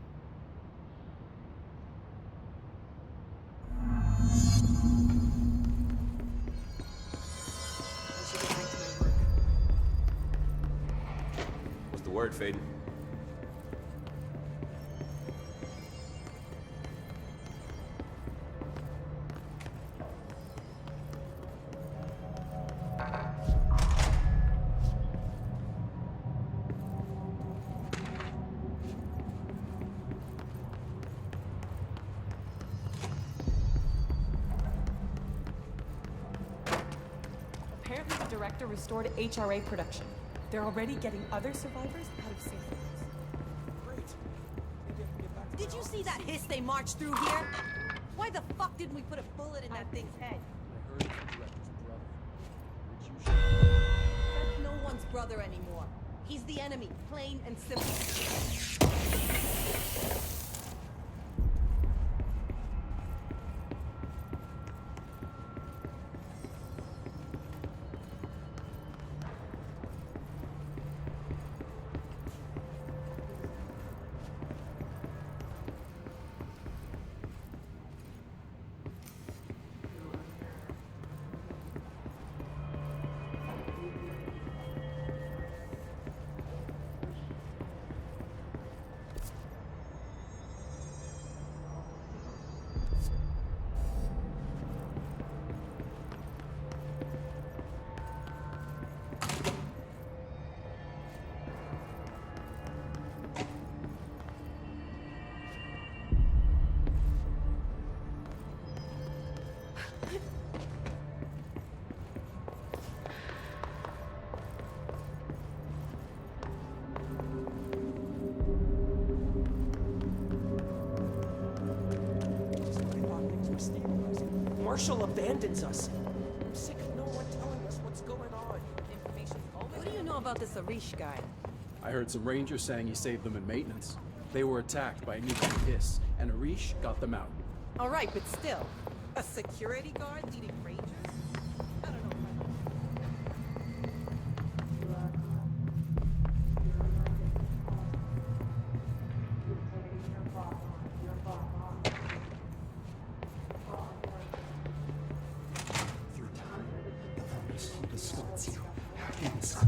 What's the word, Faden? Apparently the director restored HRA production. They're already getting other survivors out of safe rooms. Great. Maybe I can get back to Did you see that hiss they marched through here? Why the fuck didn't we put a bullet in that thing's head? I heard it's the director's brother. Which you should. That's no one's brother anymore. He's the enemy, plain and simple. Marshall abandons us. I'm sick of no one telling us what's going on. What do you know about this Arish guy? I heard some rangers saying he saved them in maintenance. They were attacked by a nuclear hiss, and Arish got them out. All right, but still, a security guard leading rangers? I don't know.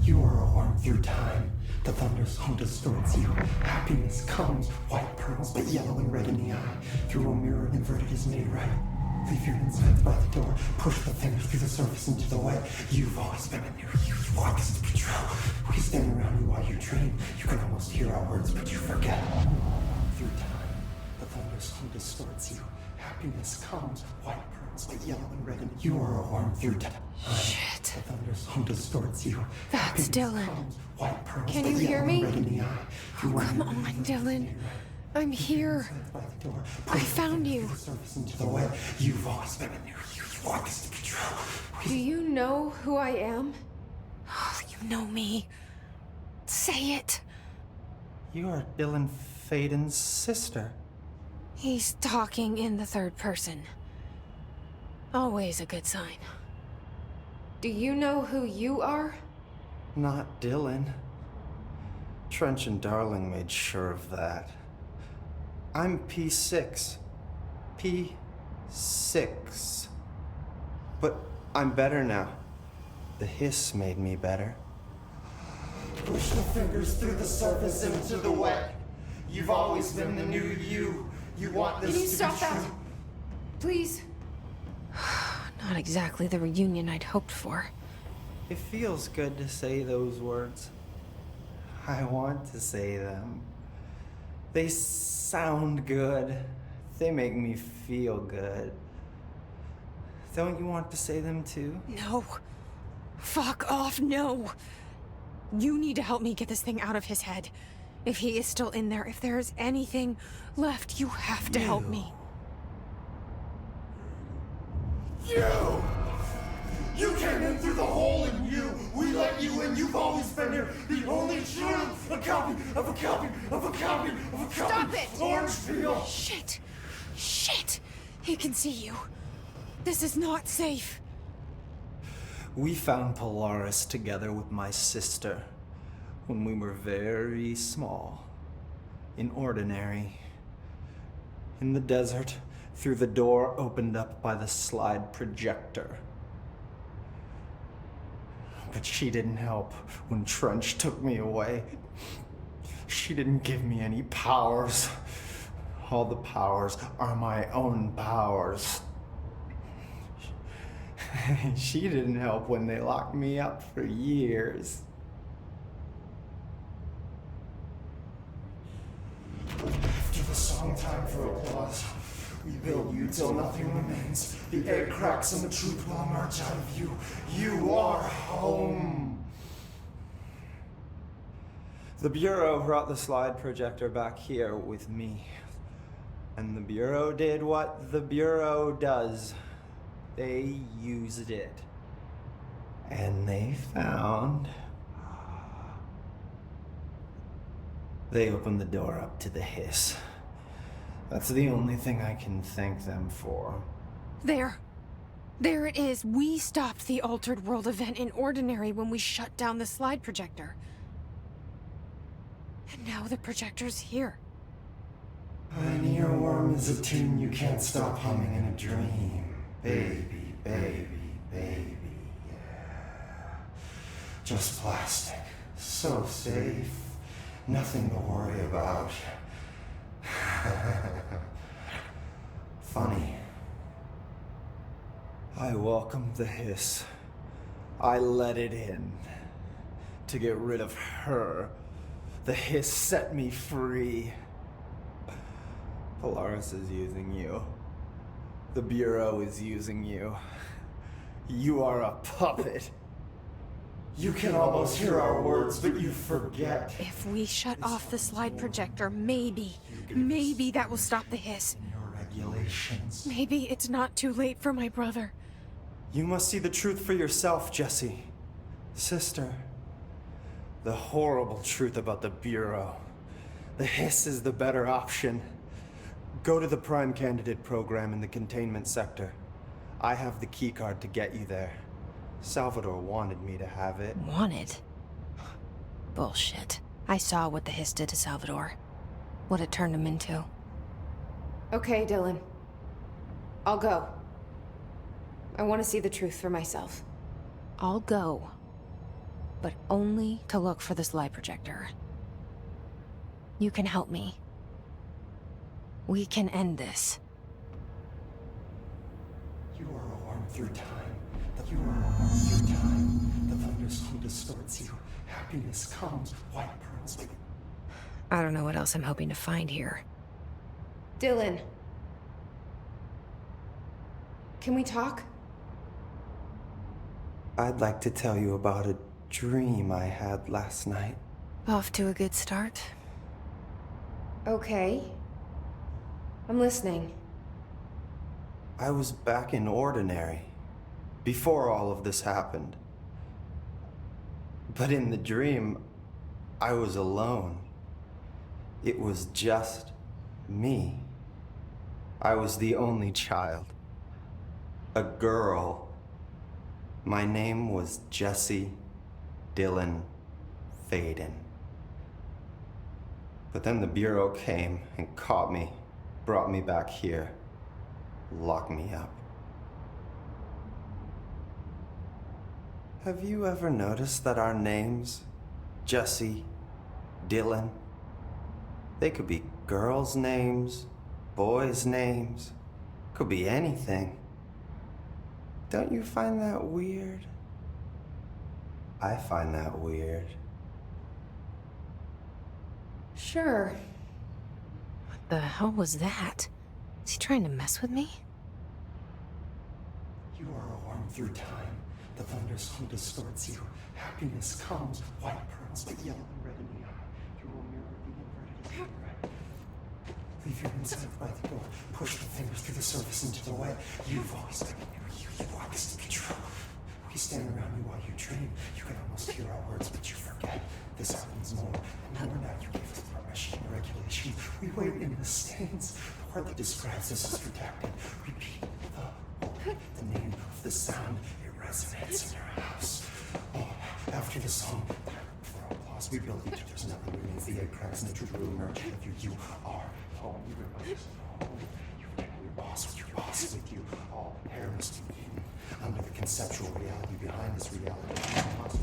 You are a worm through time. The thunderstorm distorts you. Happiness comes, white pearls, but yellow and red in the eye. Through a mirror, inverted is made right. Leave your insides by the door. Push the fingers through the surface into the wet. You've always been a new you. You walk as the patrol. We stand around you while you dream. You can almost hear our words, but you forget. Through time, the thunderstorm distorts you. Happiness comes, white pearls, but yellow and red in you are a worm through time. Shit. The thunderstorm distorts you. That's Dylan. White pearls, Can but you hear yellow me? and red in the eye. Oh, come on, Dylan. I'm here. I found you. Into the wet. You've always been a new you. You walk as the patrol. Do you know who I am? Oh, you know me. Say it. You are Dylan Faden's sister. He's talking in the third person. Always a good sign. Do you know who you are? Not Dylan. Trench and Darling made sure of that. I'm P6. P6. But I'm better now. The hiss made me better. Push the fingers through the surface into the wet. You've always been the new you. You want this Can you to stop be that? true. Please? Not exactly the reunion I'd hoped for. It feels good to say those words. I want to say them. They sound good. They make me feel good. Don't you want to say them too? No. Fuck off, no. You need to help me get this thing out of his head. If he is still in there, if there is anything left, you have to help me. You! You came in through the hole in you! We let you in, you've always been here! The only truth! A copy of a copy of a copy of a copy! Stop it! Orange peel! Shit! Shit! He can see you. This is not safe. We found Polaris together with my sister when we were very small. In Ordinary. In the desert, through the door opened up by the slide projector. But she didn't help when Trench took me away. She didn't give me any powers. All the powers are my own powers. She didn't help when they locked me up for years. After the song time for applause, we build you till nothing remains. The egg cracks and the truth will emerge out of you. You are home. The Bureau brought the slide projector back here with me. And the Bureau did what the Bureau does. They used it. And they found They opened the door up to the hiss. That's the only thing I can thank them for. There. There it is. We stopped the Altered World event in Ordinary when we shut down the slide projector. And now the projector's here. An earworm is a tune you can't stop humming in a dream. Baby, baby, baby, yeah. Just plastic. So safe. Nothing to worry about. Funny. I welcomed the hiss. I let it in. To get rid of her. The hiss set me free. Polaris is using you. The Bureau is using you. You are a puppet. You can almost hear our words, but you forget. If we shut off the slide projector, maybe that will stop the hiss. Your regulations. Maybe it's not too late for my brother. You must see the truth for yourself, Jesse. Sister. The horrible truth about the Bureau. The hiss is the better option. Go to the Prime Candidate program in the containment sector. I have the keycard to get you there. Salvador wanted me to have it. Wanted? Bullshit. I saw what the hiss did to Salvador. What it turned him into. Okay, Dylan. I'll go. I want to see the truth for myself. I'll go. But only to look for the slide projector. You can help me. We can end this. You are a worm through time. You are a worm through time. The thunderstorm distorts you. Happiness comes, white pearls. I don't know what else I'm hoping to find here. Dylan. Can we talk? I'd like to tell you about a dream I had last night. Off to a good start. Okay. I'm listening. I was back in Ordinary. Before all of this happened. But in the dream, I was alone. It was just me. I was the only child. A girl. My name was Jesse Dylan Faden. But then the Bureau came and caught me, brought me back here, locked me up. Have you ever noticed that our names, Jesse, Dylan, they could be girls' names, boys' names, could be anything. Don't you find that weird? I find that weird. Sure. What the hell was that? Is he trying to mess with me? You are a worm through time. The thunderstorm distorts you. Happiness comes, white pearls, but yellow and red in the eye. You will mirror the inverted right. Leave your inside by the door. Push the fingers through the surface into the way. You've always been near you. You always to be true. We stand around you while you dream. You can almost hear our words, but you forget. This happens more and more now. You give us permission and regulation. We wait in the stands. The word that describes us is protected. Repeat the name of the sound. Resonates in your house. Oh, after the song, for applause, we build each other's nothing remains. The egg cracks and the truth will emerge out of you. You are home. You realize home. You've got your boss with your boss with you. All hair must be eaten under the conceptual reality behind this reality.